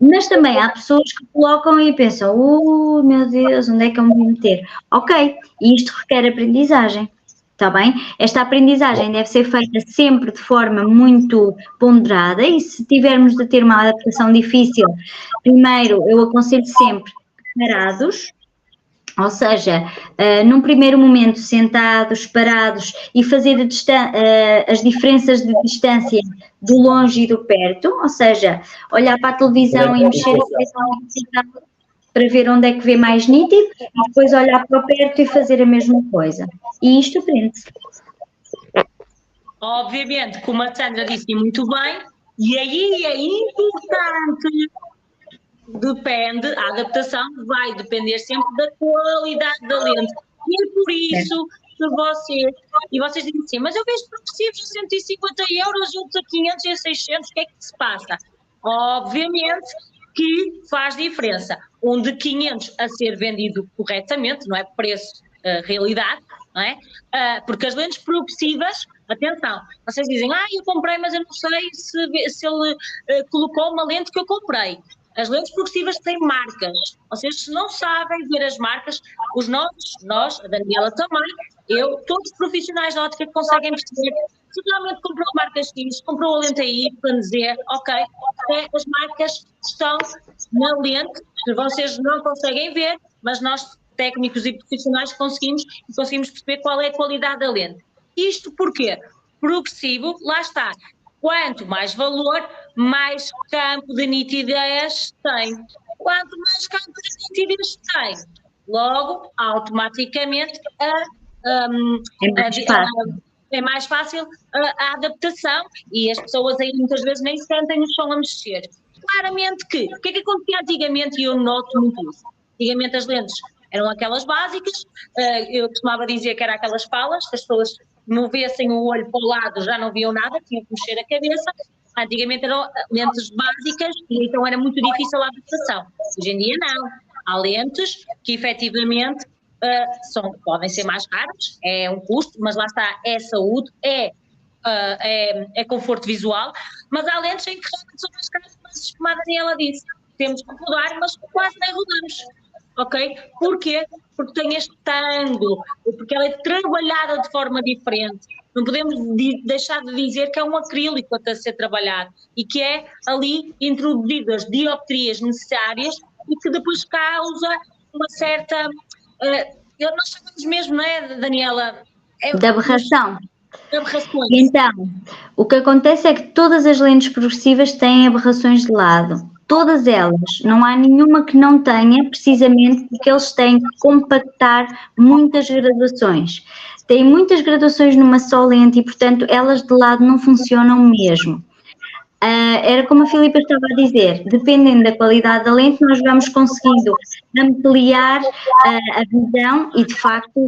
Mas também há pessoas que colocam e pensam, meu Deus, onde é que eu me vou meter? Ok, e isto requer aprendizagem. Está bem? Esta aprendizagem deve ser feita sempre de forma muito ponderada e se tivermos de ter uma adaptação difícil, primeiro eu aconselho sempre parados, Ou seja, num primeiro momento sentados, parados e fazer as diferenças de distância do longe e do perto, ou seja, olhar para a televisão e mexer a cabeça para ver onde é que vê mais nítido e depois olhar para o perto e fazer a mesma coisa. E isto aprende-se. Obviamente, como a Sandra disse muito bem, e aí é importante, a adaptação vai depender sempre da qualidade da lente. E é por isso que vocês dizem assim, mas eu vejo progressivos a 150 euros, outros a 500 e a 600, o que é que se passa? Obviamente que faz diferença. Um de 500 a ser vendido corretamente, não é preço, realidade, não é? Porque as lentes progressivas, atenção, vocês dizem, eu comprei, mas eu não sei se ele colocou uma lente que eu comprei. As lentes progressivas têm marcas. Vocês não sabem ver as marcas, nós, a Daniela também, todos os profissionais da ótica conseguem perceber se realmente comprou a marca X, comprou a lente Y, para dizer, ok, as marcas estão na lente, que vocês não conseguem ver, mas nós, técnicos e profissionais, conseguimos perceber qual é a qualidade da lente. Isto porquê? Progressivo, lá está. Quanto mais valor, mais campo de nitidez tem. Quanto mais campo de nitidez tem, logo, automaticamente, é mais fácil a adaptação e as pessoas aí muitas vezes nem sentem no chão a mexer. Claramente que, o que é que acontecia antigamente e eu noto muito isso? Antigamente as lentes eram aquelas básicas, eu costumava dizer que era aquelas palas, que as pessoas movessem o olho para o lado já não viam nada, tinham que mexer a cabeça. Antigamente eram lentes básicas e então era muito difícil a adaptação. Hoje em dia não. Há lentes que efetivamente podem ser mais caras, é um custo, mas lá está, é saúde, é conforto visual, mas há lentes em que realmente são mais caras, mas como a Daniela disse, temos que rodar, mas quase nem rodamos. Ok? Porquê? Porque tem este ângulo, porque ela é trabalhada de forma diferente. Não podemos deixar de dizer que é um acrílico a ser trabalhado e que é ali introduzidas dioptrias necessárias e que depois causa uma certa... nós chamamos mesmo, não é, Daniela? De aberração. De aberrações. Então, o que acontece é que todas as lentes progressivas têm aberrações de lado. Todas elas, não há nenhuma que não tenha, precisamente porque eles têm que compactar muitas graduações. Têm muitas graduações numa só lente e, portanto, elas de lado não funcionam mesmo. Era como a Filipa estava a dizer, dependendo da qualidade da lente, nós vamos conseguindo ampliar a visão e, de facto,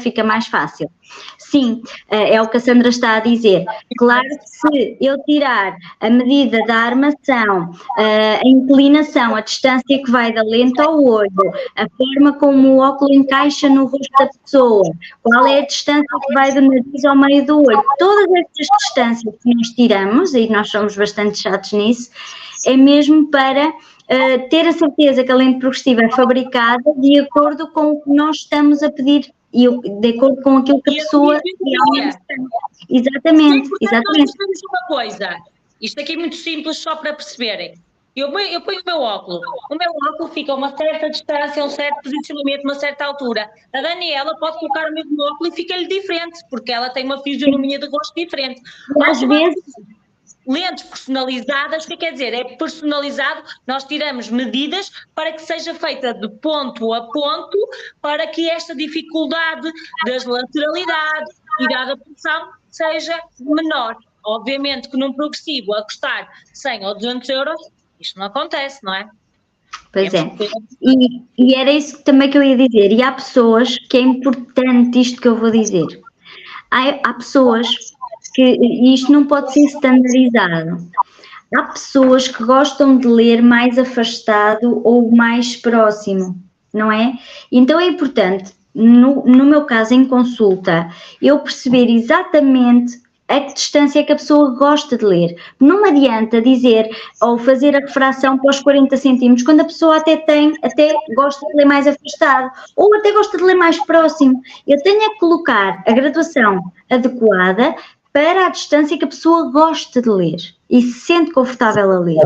fica mais fácil. Sim, é o que a Sandra está a dizer. Claro que se eu tirar a medida da armação, a inclinação, a distância que vai da lente ao olho, a forma como o óculo encaixa no rosto da pessoa, qual é a distância que vai do nariz ao meio do olho, todas estas distâncias que nós tiramos, e nós somos bastante chatos nisso, é mesmo para ter a certeza que a lente progressiva é fabricada de acordo com o que nós estamos a pedir e de acordo com aquilo que a pessoa realmente tem. Exatamente. Nós temos uma coisa, isto aqui é muito simples só para perceberem. Eu ponho o meu óculo fica a uma certa distância, um certo posicionamento, uma certa altura. A Daniela pode colocar o mesmo óculo e fica-lhe diferente, porque ela tem uma fisionomia de rosto diferente. Às vezes... Lentes personalizadas, o que quer dizer? É personalizado, nós tiramos medidas para que seja feita de ponto a ponto, para que esta dificuldade das lateralidades e da adaptação seja menor. Obviamente que num progressivo a custar 100 ou 200 euros, isto não acontece, não é? Pois é. E era isso também que eu ia dizer. E há pessoas que é importante isto que eu vou dizer. Há pessoas que isto não pode ser standardizado. Há pessoas que gostam de ler mais afastado ou mais próximo, não é? Então é importante, no meu caso em consulta, eu perceber exatamente a que distância é que a pessoa gosta de ler. Não me adianta dizer ou fazer a refração para os 40 centímetros, quando a pessoa até gosta de ler mais afastado ou até gosta de ler mais próximo. Eu tenho a colocar a graduação adequada para a distância que a pessoa gosta de ler e se sente confortável a ler.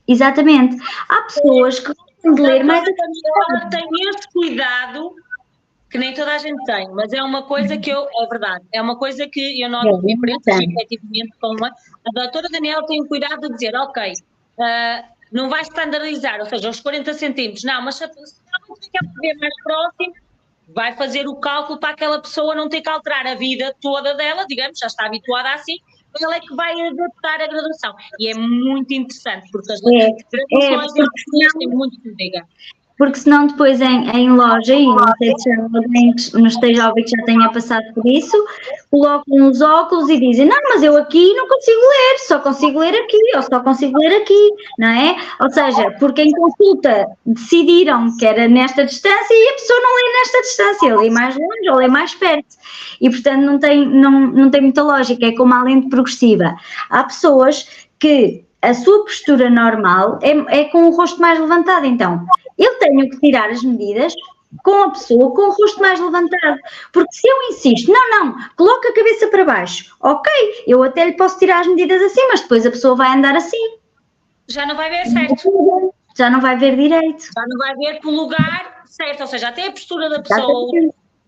Exatamente. Há pessoas que de ler mais. A Daniela tem esse cuidado que nem toda a gente tem, mas é uma coisa que é verdade, é uma coisa que eu noto diferenças efetivamente com a doutora Daniela tem o cuidado de dizer, ok, não vai standardizar, ou seja, os 40 centímetros, não, mas se a pessoa quer ver mais próximo, vai fazer o cálculo para aquela pessoa não ter que alterar a vida toda dela, digamos, já está habituada assim, ela é que vai adaptar a graduação. E é muito interessante, porque as graduações têm muito que diga. Porque senão depois em loja, e não sei se alguém que nos esteja a ouvir que já tenha passado por isso, colocam os óculos e dizem, não, mas eu aqui não consigo ler, só consigo ler aqui, ou só consigo ler aqui, não é? Ou seja, porque em consulta decidiram que era nesta distância e a pessoa não lê nesta distância, lê mais longe ou lê mais perto. E portanto não tem muita lógica, é como a lente progressiva. Há pessoas que a sua postura normal é com o rosto mais levantado, então eu tenho que tirar as medidas com a pessoa com o rosto mais levantado, porque se eu insisto, não, coloca a cabeça para baixo, ok, eu até lhe posso tirar as medidas assim, mas depois a pessoa vai andar assim. Já não vai ver certo. Já não vai ver direito. Já não vai ver pelo lugar certo, ou seja, até a postura da pessoa.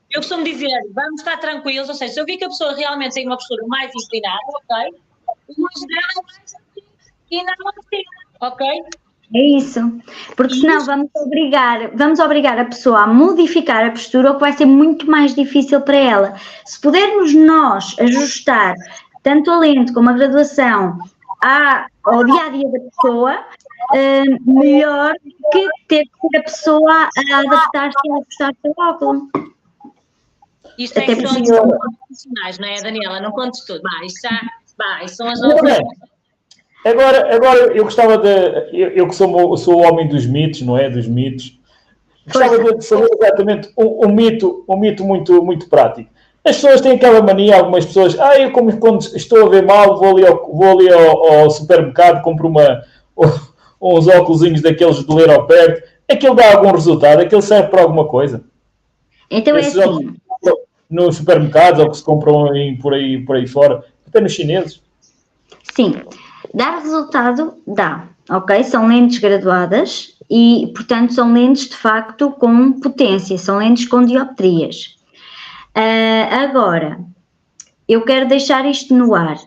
Eu costumo dizer, vamos estar tranquilos, ou seja, se eu vi que a pessoa realmente tem uma postura mais inclinada, ok, o olho dela é mais assim e não assim, ok? É isso, porque senão vamos obrigar a pessoa a modificar a postura, o que vai ser muito mais difícil para ela. Se pudermos nós ajustar tanto a lente como a graduação ao dia-a-dia da pessoa, melhor que ter que ter a pessoa a adaptar-se e a ajustar-se ao óculos. Isto é que são os profissionais, não é, Daniela? Não contes tudo. Isto são as nossas... Agora eu gostava de... Eu que sou o homem dos mitos, não é? Dos mitos. Gostava de saber exatamente um mito muito, muito prático. As pessoas têm aquela mania, algumas pessoas... eu quando estou a ver mal, vou ali ao supermercado, compro uns óculos daqueles de ler ao perto. Aquilo dá algum resultado? Aquilo serve para alguma coisa? Então é assim... Nos supermercados, ou que se compram por aí fora, até nos chineses? Sim. Dar resultado, dá, ok? São lentes graduadas e, portanto, são lentes de facto com potência, são lentes com dioptrias. Agora, eu quero deixar isto no ar.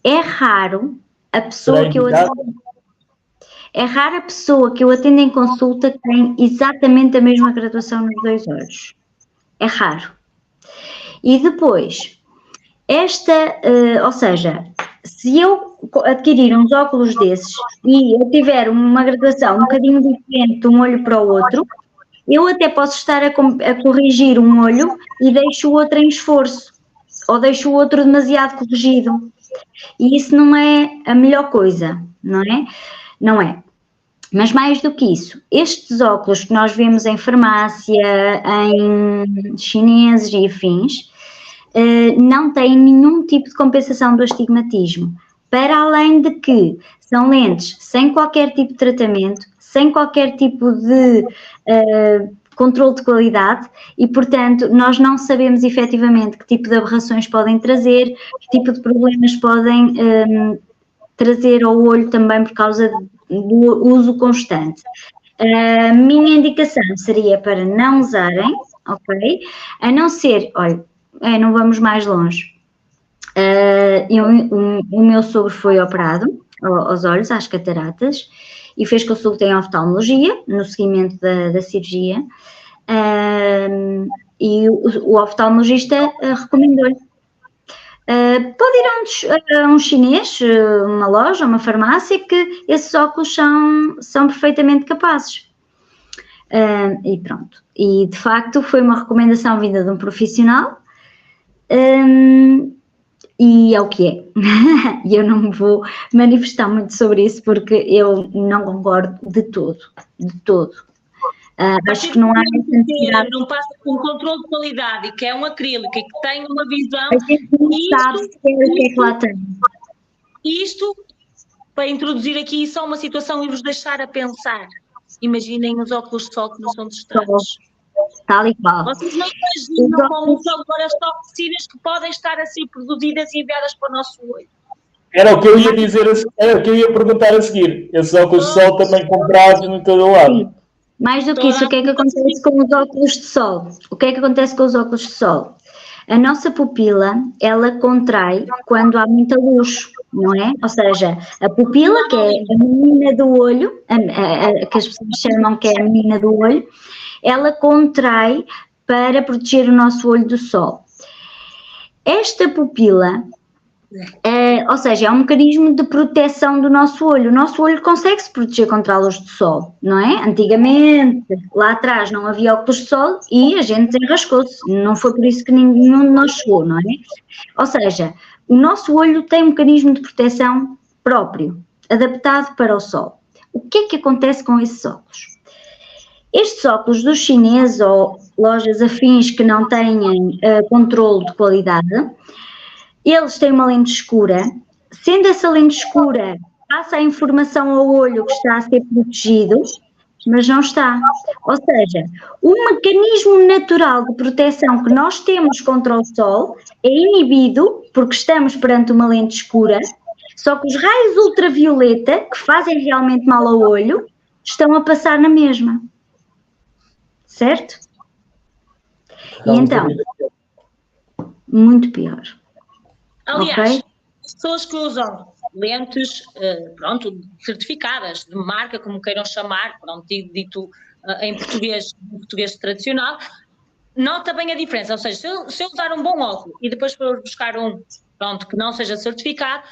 É raro a pessoa que eu atendo. É rara a pessoa que eu atendo em consulta que tem exatamente a mesma graduação nos dois olhos. É raro. E depois, ou seja, se eu adquirir uns óculos desses e eu tiver uma graduação um bocadinho diferente de um olho para o outro, eu até posso estar a corrigir um olho e deixo o outro em esforço, ou deixo o outro demasiado corrigido. E isso não é a melhor coisa, não é? Não é. Mas mais do que isso, estes óculos que nós vemos em farmácia, em chineses e afins, não têm nenhum tipo de compensação do astigmatismo, para além de que são lentes sem qualquer tipo de tratamento, sem qualquer tipo de controle de qualidade e, portanto, nós não sabemos efetivamente que tipo de aberrações podem trazer, que tipo de problemas podem trazer ao olho também por causa do uso constante. A minha indicação seria para não usarem, ok? A não ser, olha, não vamos mais longe. O meu sogro foi operado aos olhos, às cataratas, e fez consulta em oftalmologia, no seguimento da cirurgia, e o oftalmologista recomendou-lhe. Pode ir a um chinês, uma loja, uma farmácia, que esses óculos são perfeitamente capazes. E pronto. E, de facto, foi uma recomendação vinda de um profissional, e é o que é. E eu não me vou manifestar muito sobre isso porque eu não concordo de todo. De todo. Acho que não há necessidade. Não passa por um controle de qualidade e que é um acrílico e que tem uma visão. A gente não sabe o que é que lá tem. Isto, para introduzir aqui só uma situação e vos deixar a pensar. Imaginem os óculos de sol que não são testados. Tal e qual. Vocês não imaginam como são agora as toxinas que podem estar a ser produzidas e enviadas para o nosso olho. Era o que eu ia dizer, era o que eu ia perguntar a seguir. Esses óculos de sol também comprados no todo o lado. Mais do que isso, o que é que acontece com os óculos de sol? O que é que acontece com os óculos de sol? A nossa pupila, ela contrai quando há muita luz, não é? Ou seja, a pupila, que é a menina do olho, que as pessoas chamam que é a menina do olho, ela contrai para proteger o nosso olho do sol. Esta pupila, ou seja, é um mecanismo de proteção do nosso olho. O nosso olho consegue se proteger contra a luz do sol, não é? Antigamente, lá atrás, não havia óculos de sol e a gente desenrascou-se. Não foi por isso que nenhum de nós chegou, não é? Ou seja, o nosso olho tem um mecanismo de proteção próprio, adaptado para o sol. O que é que acontece com esses óculos? Estes óculos dos chineses ou lojas afins que não têm controle de qualidade, eles têm uma lente escura, sendo essa lente escura, passa a informação ao olho que está a ser protegido, mas não está. Ou seja, o mecanismo natural de proteção que nós temos contra o sol é inibido porque estamos perante uma lente escura, só que os raios ultravioleta, que fazem realmente mal ao olho, estão a passar na mesma. Certo? E então, muito pior. Aliás, okay? Pessoas que usam lentes, certificadas, de marca, como queiram chamar, dito em português tradicional, nota bem a diferença. Ou seja, se eu usar um bom óculos e depois for buscar um, que não seja certificado,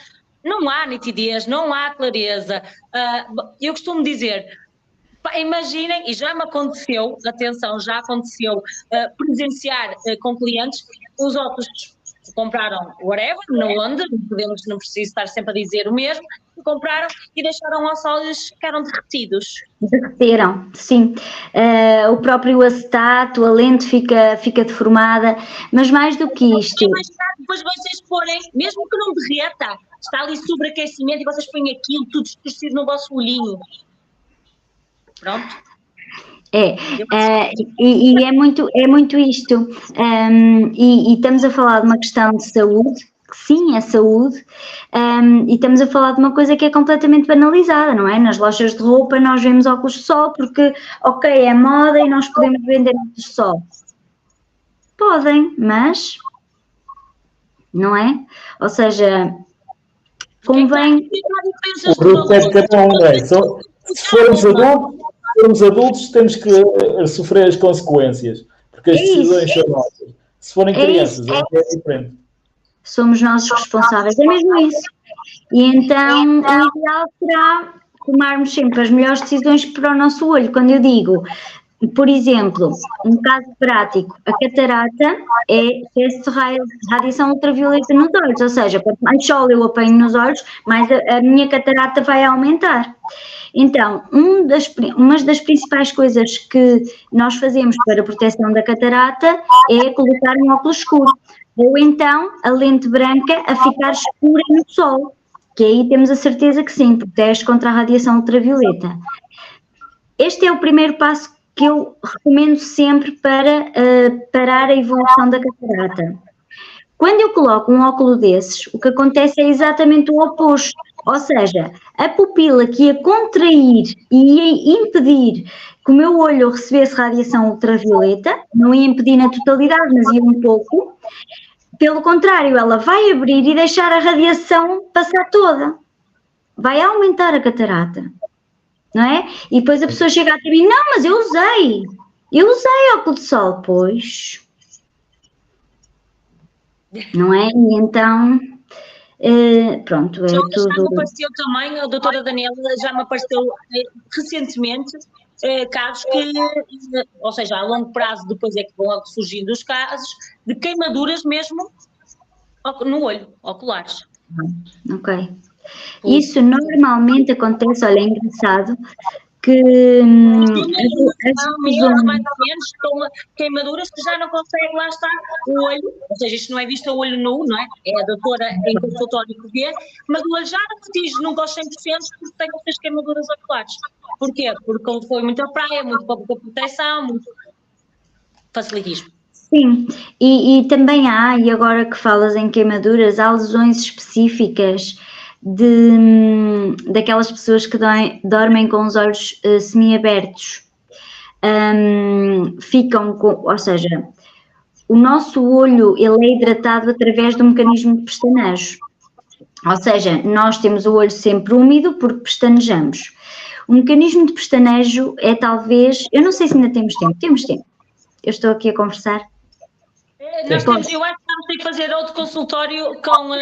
não há nitidez, não há clareza. Eu costumo dizer, imaginem, e já me aconteceu, atenção, já aconteceu, presenciar com clientes os óculos que compraram whatever, onde, não preciso estar sempre a dizer o mesmo, que compraram e deixaram ao sol e ficaram derretidos. Derreteram, sim. O próprio acetato, a lente fica deformada, mas mais do que isto... Mais tarde, depois vocês porem, mesmo que não derreta, está ali sobreaquecimento e vocês põem aquilo tudo distorcido no vosso olhinho. Pronto. E é muito isto, e estamos a falar de uma questão de saúde, que sim, é saúde, e estamos a falar de uma coisa que é completamente banalizada, não é? Nas lojas de roupa nós vemos óculos de sol porque, ok, é moda e nós podemos vender óculos de sol. Podem, não é? Ou seja, convém... O grupo é de cada um, não é? Se formos adultos, temos que sofrer as consequências, porque as decisões são nossas. Se forem crianças, é diferente. Somos nós os responsáveis, é mesmo isso. E então, o ideal será tomarmos sempre as melhores decisões para o nosso olho. Quando eu digo, por exemplo, um caso prático, a catarata é excesso de radiação ultravioleta nos olhos, ou seja, quanto mais sol eu apanho nos olhos, mais a minha catarata vai aumentar. Então, uma das principais coisas que nós fazemos para a proteção da catarata é colocar um óculos escuro, ou então a lente branca a ficar escura no sol, que aí temos a certeza que sim, protege contra a radiação ultravioleta. Este é o primeiro passo que eu recomendo sempre para parar a evolução da catarata. Quando eu coloco um óculo desses, o que acontece é exatamente o oposto, ou seja, a pupila que ia contrair e ia impedir que o meu olho recebesse radiação ultravioleta, não ia impedir na totalidade, mas ia um pouco, pelo contrário, ela vai abrir e deixar a radiação passar toda, vai aumentar a catarata. Não é? E depois a pessoa chega a mim, não, mas eu usei óculos de sol, pois, não é? E então, pronto, já tudo... me apareceu também, a doutora Daniela, já me apareceu recentemente casos que, ou seja, a longo prazo depois é que vão surgindo os casos de queimaduras mesmo no olho, oculares. Ok. Isso normalmente acontece, olha, é engraçado, que mais ou menos queimaduras que já não conseguem lá estar o olho, ou seja, isto não é visto a olho nu, não é? É a doutora em consultório que vê, mas o olho já não atinge nunca aos 100% porque tem essas queimaduras oculares. Porquê? Porque foi muita praia, muito pouca proteção, muito facilitismo. Sim, e também há, e agora que falas em queimaduras, há lesões específicas daquelas pessoas que dormem com os olhos semiabertos. ficam com, ou seja, o nosso olho ele é hidratado através do mecanismo de pestanejo. Ou seja, nós temos o olho sempre úmido porque pestanejamos. O mecanismo de pestanejo é talvez, eu não sei se ainda temos tempo. Eu estou aqui a conversar. Nós temos, eu acho que vamos ter que fazer outro consultório com...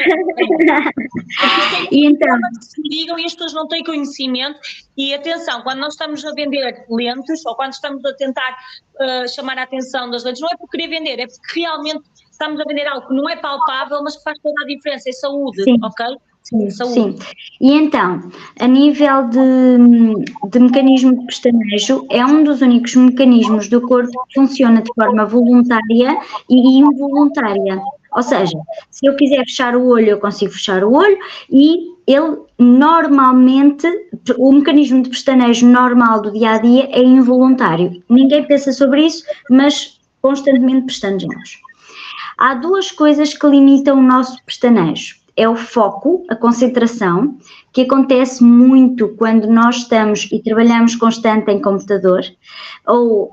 E então... Se digam e as pessoas não têm conhecimento. E atenção, quando nós estamos a vender lentes ou quando estamos a tentar chamar a atenção das lentes, não é por querer vender, é porque realmente estamos a vender algo que não é palpável, mas que faz toda a diferença, é saúde, sim. Ok? Sim. E então, a nível de mecanismo de pestanejo, é um dos únicos mecanismos do corpo que funciona de forma voluntária e involuntária. Ou seja, se eu quiser fechar o olho, eu consigo fechar o olho e ele normalmente, o mecanismo de pestanejo normal do dia-a-dia é involuntário. Ninguém pensa sobre isso, mas constantemente pestanejamos. Há duas coisas que limitam o nosso pestanejo. É o foco, a concentração, que acontece muito quando nós estamos e trabalhamos constante em computador ou,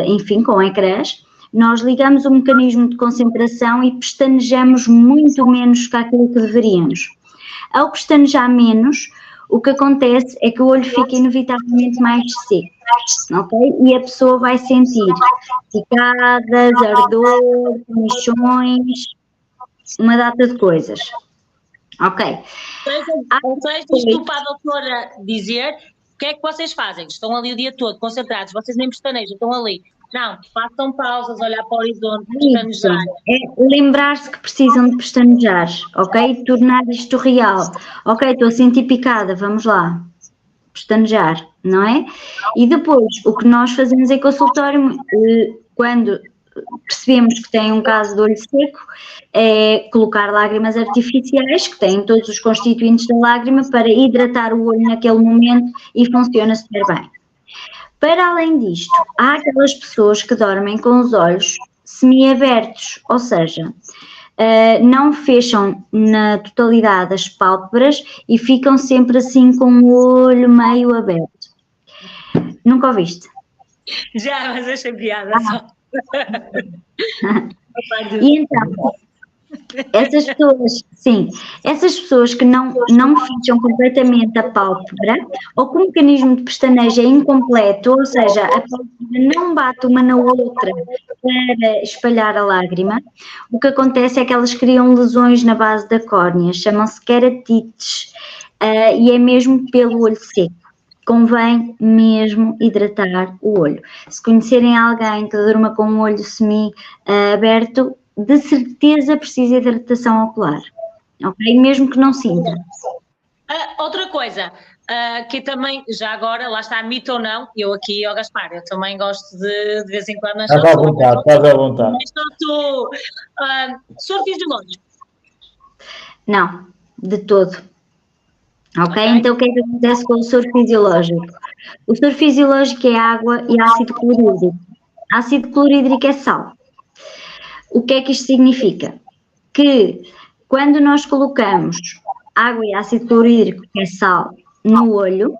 enfim, com ecrãs. Nós ligamos o mecanismo de concentração e pestanejamos muito menos que aquilo que deveríamos. Ao pestanejar menos, o que acontece é que o olho fica inevitavelmente mais seco, ok? E a pessoa vai sentir picadas, ardor, comichões, uma data de coisas. Ok. Ou seja, isto para a doutora dizer, o que é que vocês fazem? Estão ali o dia todo, concentrados, vocês nem pestanejam, estão ali. Não, façam pausas, olhar para o horizonte, pestanejar. É lembrar-se que precisam de pestanejar, ok? Tornar isto real. Ok, estou a sentir picada, vamos lá. Pestanejar, não é? E depois, o que nós fazemos em consultório, quando percebemos que tem um caso de olho seco, é colocar lágrimas artificiais, que têm todos os constituintes da lágrima, para hidratar o olho naquele momento e funciona super bem. Para além disto, há aquelas pessoas que dormem com os olhos semiabertos, ou seja, não fecham na totalidade as pálpebras e ficam sempre assim com o olho meio aberto. Nunca ouviste? Já, mas achei piada só. E então, essas pessoas que não fecham completamente a pálpebra ou que o mecanismo de pestanejo é incompleto, ou seja, a pálpebra não bate uma na outra para espalhar a lágrima, o que acontece é que elas criam lesões na base da córnea, chamam-se keratites, e é mesmo pelo olho seco. Convém mesmo hidratar o olho. Se conhecerem alguém que durma com o olho semi-aberto, de certeza precisa de hidratação ocular, ok? Mesmo que não sinta. Outra coisa, que também, já agora, lá está, mito ou não, eu aqui, Gaspar, eu também gosto de vez em quando... Estás à vontade. Mas sou soro fisiológico. Não, de todo. Ok? Então o que é que acontece com o soro fisiológico? O soro fisiológico é água e ácido clorídrico. Ácido clorídrico é sal. O que é que isto significa? Que quando nós colocamos água e ácido clorídrico, que é sal, no olho,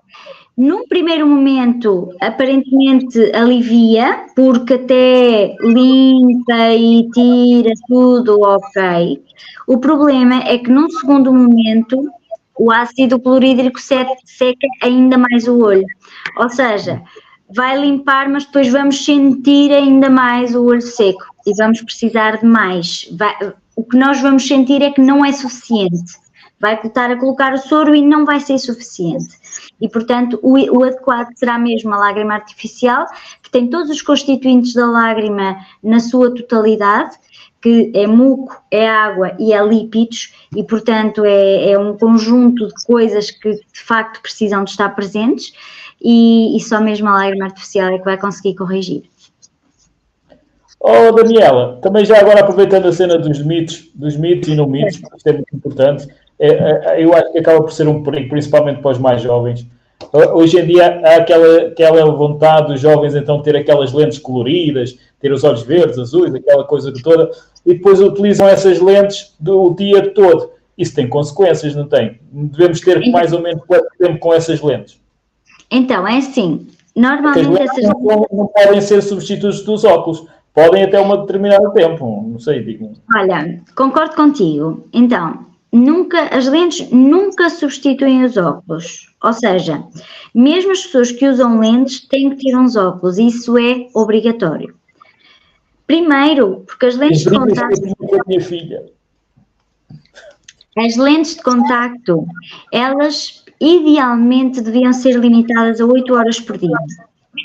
num primeiro momento aparentemente alivia, porque até limpa e tira tudo ok. O problema é que num segundo momento o ácido clorídrico seca ainda mais o olho. Ou seja, vai limpar, mas depois vamos sentir ainda mais o olho seco e vamos precisar de mais. O que nós vamos sentir é que não é suficiente. Vai voltar a colocar o soro e não vai ser suficiente. E, portanto, o adequado será mesmo a lágrima artificial, que tem todos os constituintes da lágrima na sua totalidade, que é muco, é água e é lípidos, e portanto é um conjunto de coisas que de facto precisam de estar presentes, e só mesmo a lágrima artificial é que vai conseguir corrigir. Oh, Daniela, também já agora aproveitando a cena dos mitos e não mitos, porque isto é muito importante, eu acho que acaba por ser um perigo, principalmente para os mais jovens. Hoje em dia há aquela vontade dos jovens então ter aquelas lentes coloridas, ter os olhos verdes, azuis, aquela coisa toda, e depois utilizam essas lentes o dia todo. Isso tem consequências, não tem? Devemos ter mais ou menos quanto tempo com essas lentes? Então, é assim, Normalmente essas... não podem ser substitutos dos óculos. Podem até um determinado tempo, não sei, digo. Olha, concordo contigo. Então, as lentes nunca substituem os óculos. Ou seja, mesmo as pessoas que usam lentes têm que ter uns óculos. Isso é obrigatório. Primeiro, porque as lentes de contacto... Minha filha. As lentes de contacto, elas idealmente deviam ser limitadas a 8 horas por dia.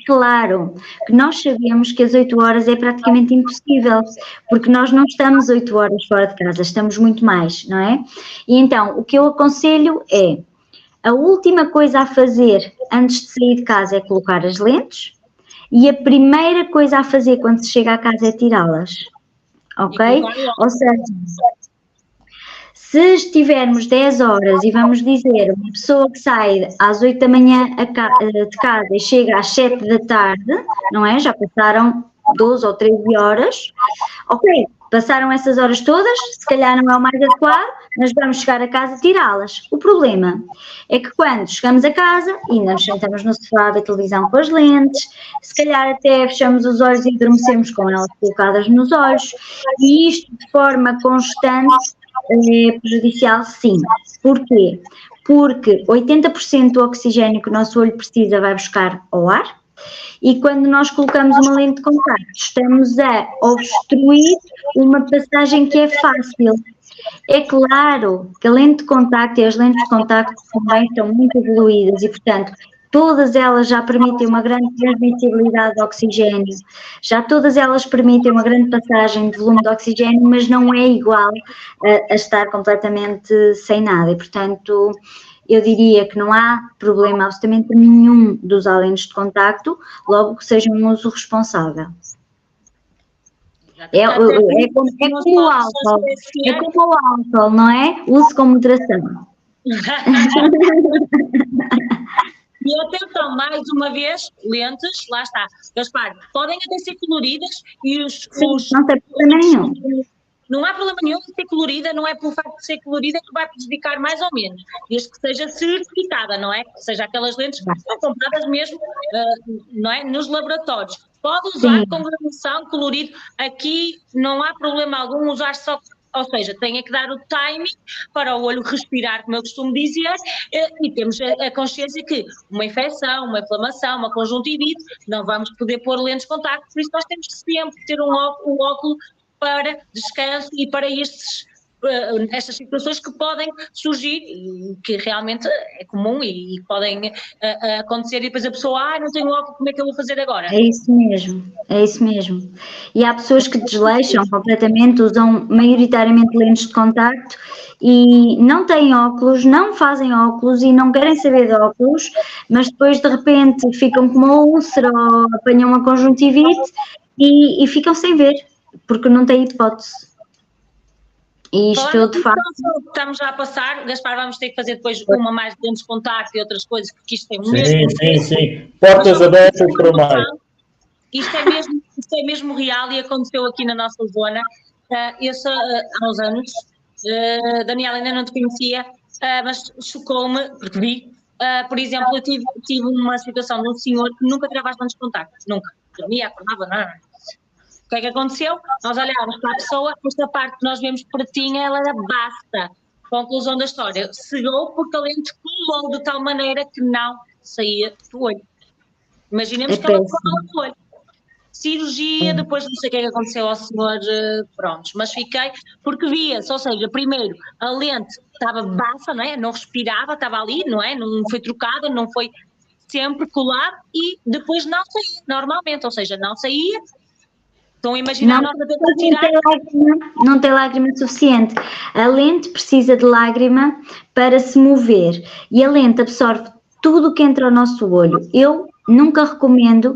Claro que nós sabemos que as 8 horas é praticamente impossível, porque nós não estamos 8 horas fora de casa, estamos muito mais, não é? E então, o que eu aconselho é, a última coisa a fazer antes de sair de casa é colocar as lentes, e a primeira coisa a fazer quando se chega à casa é tirá-las, ok? Ou seja, se estivermos 10 horas e vamos dizer uma pessoa que sai às 8 da manhã de casa e chega às 7 da tarde, não é? Já passaram 12 ou 13 horas, ok, passaram essas horas todas, se calhar não é o mais adequado, mas vamos chegar a casa e tirá-las. O problema é que quando chegamos a casa, ainda nos sentamos no sofá da televisão com as lentes, se calhar até fechamos os olhos e adormecemos com elas colocadas nos olhos, e isto de forma constante é prejudicial, sim. Porquê? Porque 80% do oxigênio que o nosso olho precisa vai buscar ao ar, e quando nós colocamos uma lente de contacto, estamos a obstruir uma passagem que é fácil. É claro que a lente de contacto e as lentes de contacto também estão muito evoluídas e, portanto, todas elas já permitem uma grande transmissibilidade de oxigênio, já todas elas permitem uma grande passagem de volume de oxigênio, mas não é igual a estar completamente sem nada e, portanto, eu diria que não há problema absolutamente nenhum de usar lentes de contacto, logo que seja um uso responsável. É como o álcool, não é? Use com moderação. E atenção, mais uma vez, lentes, lá está, Gaspar, podem até ser coloridas e não tem problema nenhum. Não há problema nenhum de ser colorida, não é pelo facto de ser colorida que vai prejudicar mais ou menos, desde que seja certificada, não é? Que seja aquelas lentes que são compradas mesmo, não é? Nos laboratórios. Pode usar com gradação, colorido, aqui não há problema algum usar só. Ou seja, tem que dar o timing para o olho respirar, como eu costumo dizer, e temos a consciência que uma infecção, uma inflamação, uma conjuntivite, não vamos poder pôr lentes de contacto, por isso nós temos que sempre ter um óculo para descanso e para estas situações que podem surgir e que realmente é comum e podem acontecer e depois a pessoa, não tenho óculos, como é que eu vou fazer agora? É isso mesmo. E há pessoas que desleixam completamente, usam maioritariamente lentes de contacto e não têm óculos, não fazem óculos e não querem saber de óculos, mas depois de repente ficam com uma úlcera ou apanham uma conjuntivite e ficam sem ver, porque não têm hipótese. E isto, de facto... Estamos já a passar, Gaspar, vamos ter que fazer depois uma mais de lentes de contacto e outras coisas, porque isto tem Sim. Portas abertas para mais. Isto é mesmo real e aconteceu aqui na nossa zona. Há uns anos, Daniela, ainda não te conhecia, mas chocou-me, porque vi, por exemplo, eu tive uma situação de um senhor que nunca tirava as lentes de contacto, nunca. Dormia, acordava, não. O que é que aconteceu? Nós olhámos para a pessoa, esta parte que nós vemos pretinha, ela era basta. Conclusão da história, cegou porque a lente colou de tal maneira que não saía do olho. Imaginemos que ela colou do olho. Cirurgia, depois não sei o que é que aconteceu ao senhor, pronto, mas fiquei, porque via-se, ou seja, primeiro, a lente estava baixa, não é? Não respirava, estava ali, não é? Não foi trocada, não foi sempre colado e depois não saía, normalmente, ou seja, não saía. Estão a imaginar nós a tentar tirar? Não tem lágrima suficiente. A lente precisa de lágrima para se mover e a lente absorve tudo o que entra ao nosso olho. Eu nunca recomendo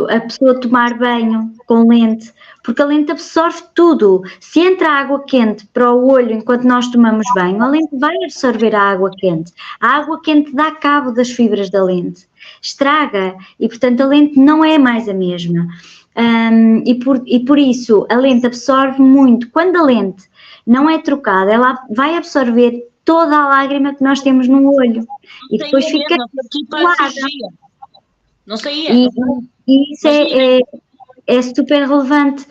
a pessoa tomar banho com lente, porque a lente absorve tudo. Se entra água quente para o olho enquanto nós tomamos banho, a lente vai absorver a água quente. A água quente dá cabo das fibras da lente, estraga e, portanto, a lente não é mais a mesma. E por isso a lente absorve muito. Quando a lente não é trocada, ela vai absorver toda a lágrima que nós temos no olho e depois fica colada. Não saía. E isso é super relevante,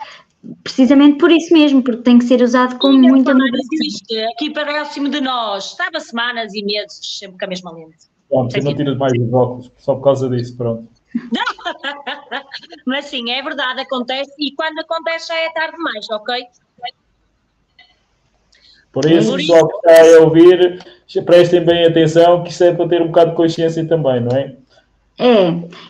precisamente por isso mesmo, porque tem que ser usado com muita moderação. Aqui próximo de nós, estava semanas e meses sempre com a mesma lente. Pronto, eu não tiro mais os óculos, só por causa disso, pronto. Mas sim, é verdade, acontece, e quando acontece já é tarde demais, ok? Por isso, o pessoal que está a ouvir, prestem bem atenção, que isso é para ter um bocado de consciência também, não é?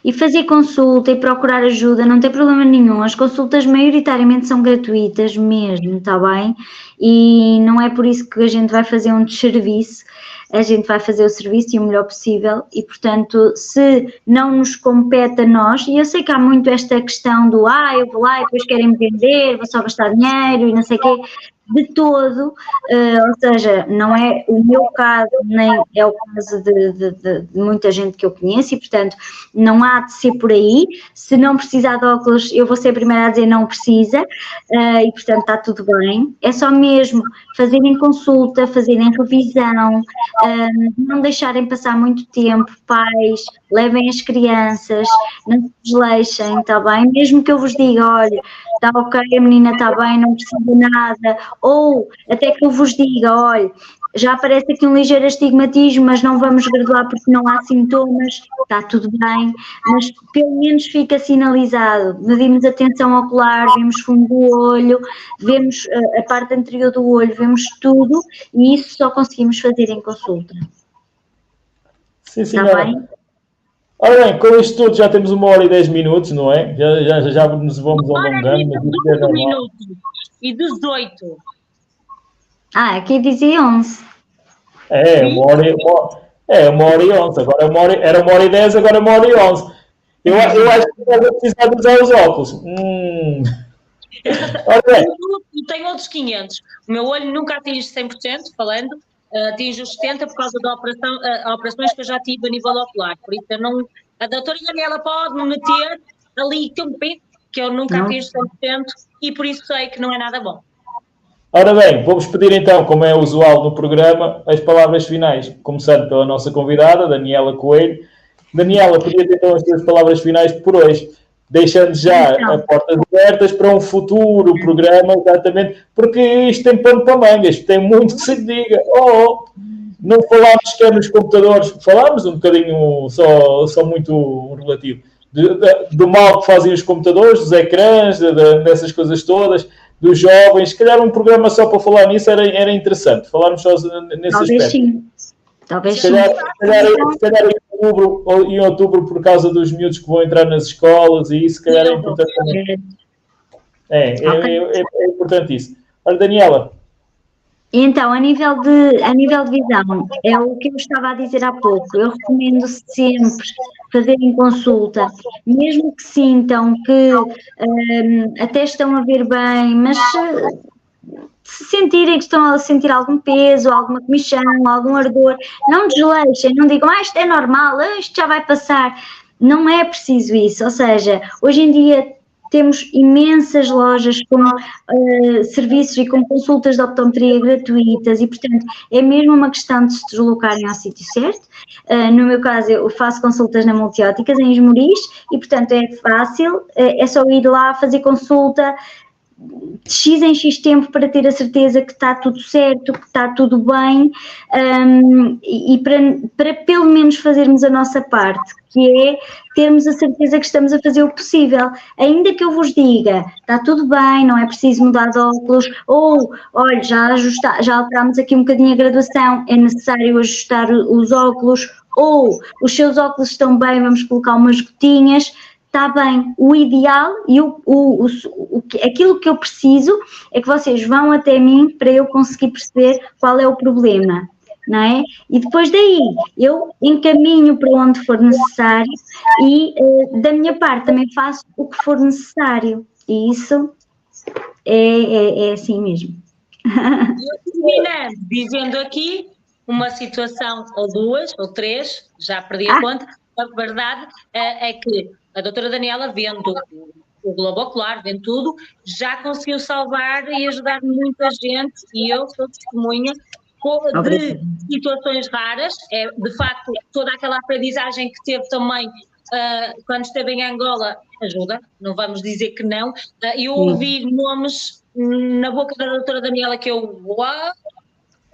E fazer consulta e procurar ajuda, não tem problema nenhum. As consultas maioritariamente são gratuitas mesmo, está bem? E não é por isso que a gente vai fazer um desserviço, a gente vai fazer o serviço e o melhor possível e, portanto, se não nos compete a nós, e eu sei que há muito esta questão do eu vou lá e depois querem me vender, vou só gastar dinheiro e não sei o quê, de todo, ou seja, não é o meu caso, nem é o caso de muita gente que eu conheço e, portanto, não há de ser por aí. Se não precisar de óculos, eu vou ser a primeira a dizer não precisa e, portanto, está tudo bem. É só mesmo fazerem consulta, fazerem revisão, não deixarem passar muito tempo, pais, levem as crianças, não se desleixem, está bem? Mesmo que eu vos diga, olha, está ok, a menina está bem, não precisa de nada, ou até que eu vos diga, olha, já aparece aqui um ligeiro astigmatismo, mas não vamos graduar porque não há sintomas, está tudo bem, mas pelo menos fica sinalizado, medimos a tensão ocular, vemos fundo do olho, vemos a parte anterior do olho, vemos tudo e isso só conseguimos fazer em consulta. Sim, senhora. Está bem? Ora bem, com isto tudo já temos 1h10, não é? Já nos vamos alongando. 1h12 minutos e 18. Aqui dizia 11. É, 1h11. Agora era 1h10, agora 1h11. Eu acho que vai precisar de usar os óculos. E tenho outros 500. O meu olho nunca atinge 100%, falando. Atinge os 70% por causa da operações que eu já tive a nível ocular. Por isso, a doutora Daniela pode me meter ali que eu nunca atingo 100% e por isso sei que não é nada bom. Ora bem, vou-vos pedir então, como é usual no programa, as palavras finais, começando pela nossa convidada, Daniela Coelho. Daniela, podia ter então as tuas palavras finais por hoje, deixando já as portas abertas para um futuro programa, exatamente, porque isto tem pano para mangas, tem muito que se diga. Não falámos sequer nos computadores, falámos um bocadinho, só muito relativo, do mal que fazem os computadores, dos ecrãs, dessas coisas todas, dos jovens. Se calhar um programa só para falar nisso era interessante, falarmos só nesse aspecto. Talvez sim. Se calhar em outubro, por causa dos miúdos que vão entrar nas escolas e isso, se calhar é importante também. É importante isso. Ora, Daniela. Então, a nível de visão, é o que eu estava a dizer há pouco, eu recomendo sempre fazerem consulta, mesmo que sintam que até estão a ver bem, mas se sentirem que estão a sentir algum peso, alguma comichão, algum ardor, não desleixem, não digam, isto é normal, isto já vai passar. Não é preciso isso, ou seja, hoje em dia temos imensas lojas com serviços e com consultas de optometria gratuitas e, portanto, é mesmo uma questão de se deslocarem ao sítio certo. No meu caso, eu faço consultas na Multióticas, em Esmoriz, e, portanto, é fácil, é só ir lá fazer consulta de X em X tempo para ter a certeza que está tudo certo, que está tudo bem e para pelo menos fazermos a nossa parte, que é termos a certeza que estamos a fazer o possível. Ainda que eu vos diga, está tudo bem, não é preciso mudar de óculos, ou, olha, já alterámos aqui um bocadinho a graduação, é necessário ajustar os óculos, ou os seus óculos estão bem, vamos colocar umas gotinhas. Está bem, o ideal e aquilo que eu preciso é que vocês vão até mim para eu conseguir perceber qual é o problema, não é? E depois daí eu encaminho para onde for necessário e da minha parte também faço o que for necessário e isso é assim mesmo. Eu terminando dizendo aqui uma situação ou duas ou três, já perdi a conta, a verdade é que a doutora Daniela, vendo o globo ocular, vendo tudo, já conseguiu salvar e ajudar muita gente e eu sou testemunha de situações raras. De facto, toda aquela aprendizagem que teve também quando esteve em Angola, ajuda, não vamos dizer que não, eu ouvi nomes na boca da doutora Daniela que eu, uau,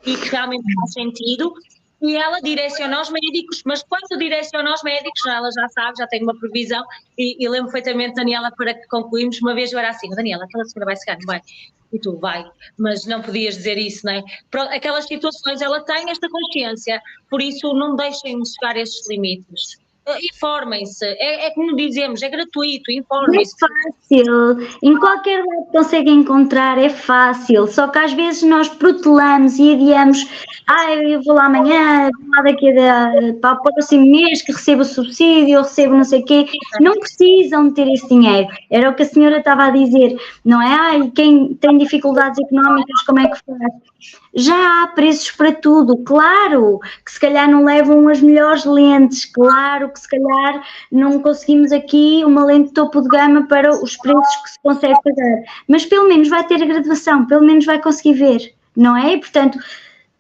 e que realmente faz sentido, e ela direciona aos médicos, mas quando direciona aos médicos, ela já sabe, já tem uma previsão, e lembro perfeitamente, Daniela, para que concluímos, uma vez eu era assim, Daniela, aquela senhora vai chegar, não vai? E tu, vai, mas não podias dizer isso, não é? Aquelas situações, ela tem esta consciência, por isso não deixem-nos chegar a esses limites. Informem-se, é como dizemos, é gratuito, informem-se. É fácil, em qualquer lugar que conseguem encontrar é fácil, só que às vezes nós protelamos e adiamos, eu vou lá amanhã, vou lá daqui para o próximo mês que recebo o subsídio, recebo não sei o quê, não precisam de ter esse dinheiro, era o que a senhora estava a dizer, não é? Quem tem dificuldades económicas, como é que faz? Já há preços para tudo, claro que se calhar não levam as melhores lentes, claro que se calhar não conseguimos aqui uma lente de topo de gama para os preços que se consegue pagar, mas pelo menos vai ter a graduação, pelo menos vai conseguir ver, não é? E, portanto,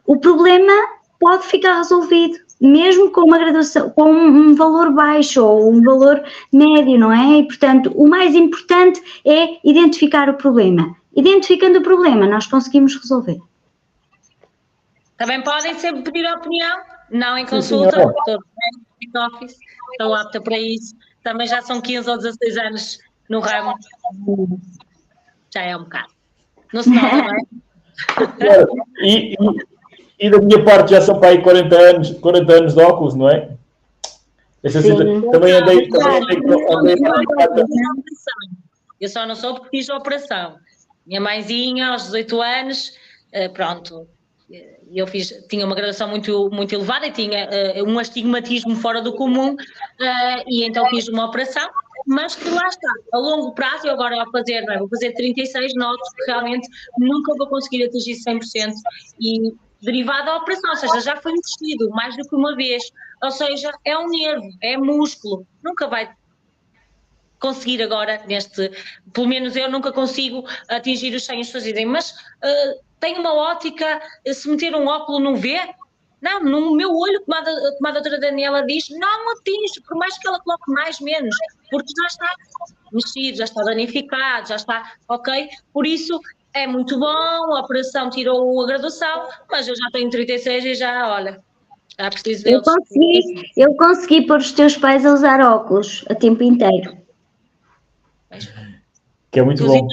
o problema pode ficar resolvido, mesmo com uma graduação, com um valor baixo ou um valor médio, não é? E, portanto, o mais importante é identificar o problema. Identificando o problema, nós conseguimos resolver. Também podem sempre pedir opinião, não em consulta, estou no office, estou apta para isso. Também já são 15 ou 16 anos no ramo, já é um bocado. Não se nota, não é? E da minha parte já são para aí 40 anos de óculos, não é? Também andei eu só não sou porque fiz a operação. Minha mãezinha, aos 18 anos, pronto, eu tinha uma graduação muito, muito elevada e tinha um astigmatismo fora do comum, e então fiz uma operação, mas que lá está, a longo prazo, eu agora vou fazer 36, noto que realmente nunca vou conseguir atingir 100%, e derivado da operação, ou seja, já foi investido mais do que uma vez, ou seja, é um nervo, é músculo, nunca vai conseguir agora pelo menos eu nunca consigo atingir os 100, as pessoas dizem, mas tem uma ótica, se meter um óculo não vê? Não, no meu olho, como a doutora Daniela diz, não atinge, por mais que ela coloque mais, menos, porque já está mexido, já está danificado, já está, ok? Por isso é muito bom, a operação tirou a graduação, mas eu já tenho 36 e já, olha, já preciso deles. Eu consegui pôr os teus pais a usar óculos a tempo inteiro. Que é muito bom.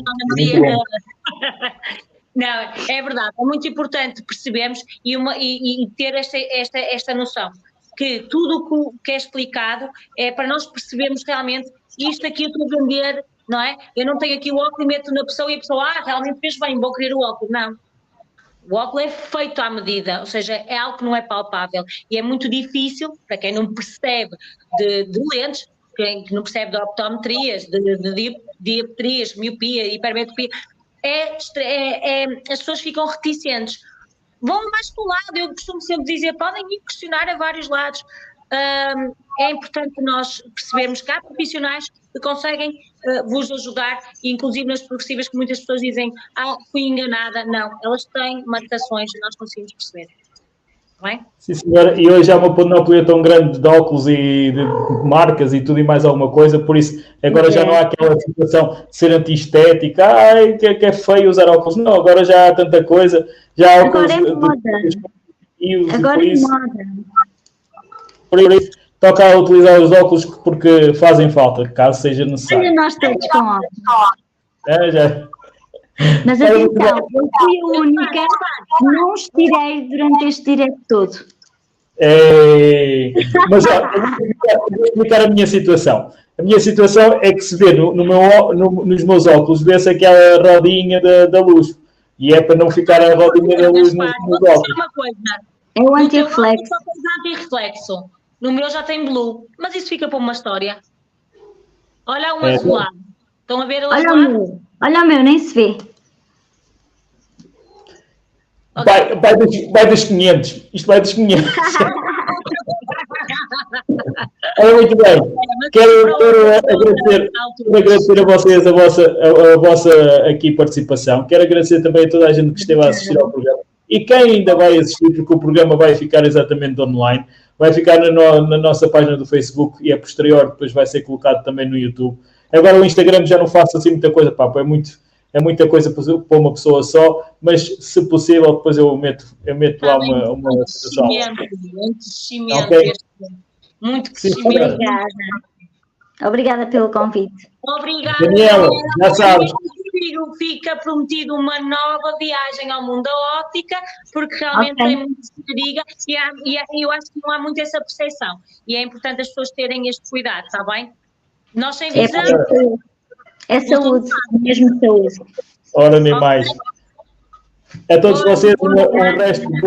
Não, é verdade, é muito importante percebermos e ter esta noção, que tudo o que é explicado é para nós percebermos realmente isto aqui eu estou a vender, não é? Eu não tenho aqui o óculos e meto na pessoa e a pessoa, realmente fez bem, vou querer o óculos. Não. O óculos é feito à medida, ou seja, é algo que não é palpável e é muito difícil para quem não percebe de lentes, quem não percebe de optometrias, de dioptrias, miopia, hipermetropia, as pessoas ficam reticentes. Vão mais para o lado, eu costumo sempre dizer, podem ir questionar a vários lados. É importante nós percebermos que há profissionais que conseguem vos ajudar, inclusive nas progressivas que muitas pessoas dizem, fui enganada. Não, elas têm marcações e nós conseguimos perceber. Não é? Sim, senhora, e hoje há uma panóplia tão grande de óculos e de marcas e tudo e mais alguma coisa, por isso agora já não há aquela situação de ser anti-estética, que é feio usar óculos, não, agora já há tanta coisa, já há óculos agora é moda. Agora é moda. Por isso, toca a utilizar os óculos porque fazem falta, caso seja necessário. Olha, nós todos com óculos. Já. Mas atenção, eu fui a única que não os tirei durante este direto todo. Mas eu vou explicar a minha situação. A minha situação é que se vê nos meus óculos, vê-se aquela rodinha da luz. E é para não ficar a rodinha da luz nos óculos. É o anti-reflexo. Só tem anti-reflexo. No meu já tem blue. Mas isso fica para uma história. Olha um azulado. Estão a ver o azulado? Olha o meu, nem se vê. Okay. Vai dos 500. Isto vai dos 500. Olha, muito bem. Quero agradecer a vocês a vossa aqui participação. Quero agradecer também a toda a gente que esteve a assistir ao programa. E quem ainda vai assistir, porque o programa vai ficar exatamente online, vai ficar na nossa página do Facebook e a posterior depois vai ser colocado também no YouTube. Agora o Instagram já não faço assim muita coisa, pá, é muita coisa para uma pessoa só, mas se possível depois eu meto lá uma situação. Muito crescimento. Okay. Muito crescimento. Obrigada. Obrigada pelo convite. Obrigada. Daniela, já sabes. Fica prometido uma nova viagem ao mundo da óptica, porque realmente tem muito que se diga e eu acho que não há muito essa percepção. E é importante as pessoas terem este cuidado, está bem? Nós sem visão... É saúde, mesmo saúde. Ora, nem mais. A todos vocês, um resto de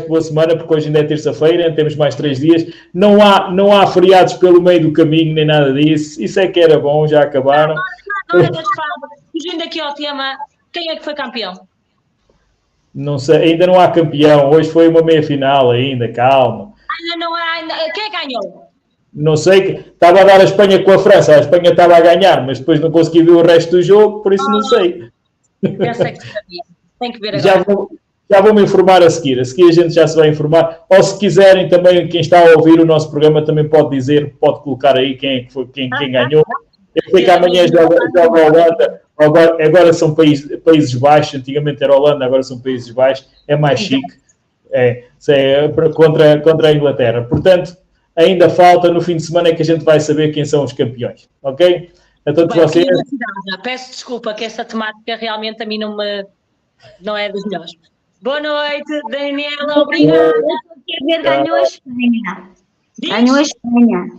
boa semana, porque hoje ainda é terça-feira, temos mais 3 dias. Não há feriados pelo meio do caminho, nem nada disso. Isso é que era bom, já acabaram. Fugindo aqui ao tema, quem é que foi campeão? Não sei, ainda não há campeão. Hoje foi uma meia-final ainda, calma. Ainda não há, quem ganhou? Não sei, estava a dar a Espanha com a França, a Espanha estava a ganhar, mas depois não consegui ver o resto do jogo, por isso não sei. Eu sei que sabia, tem que ver agora. Já vou me informar a seguir a gente já se vai informar, ou se quiserem também, quem está a ouvir o nosso programa também pode dizer, pode colocar aí quem ganhou. Eu sei que amanhã joga a Holanda, agora são Países Baixos, antigamente era Holanda, agora são Países Baixos, é mais chique, contra a Inglaterra. Portanto, ainda falta, no fim de semana é que a gente vai saber quem são os campeões, ok? A todos vocês... Peço desculpa que essa temática realmente a mim não é dos melhores. Boa noite, Daniela, obrigada. Ganhou a Espanha. Ganhou a Espanha.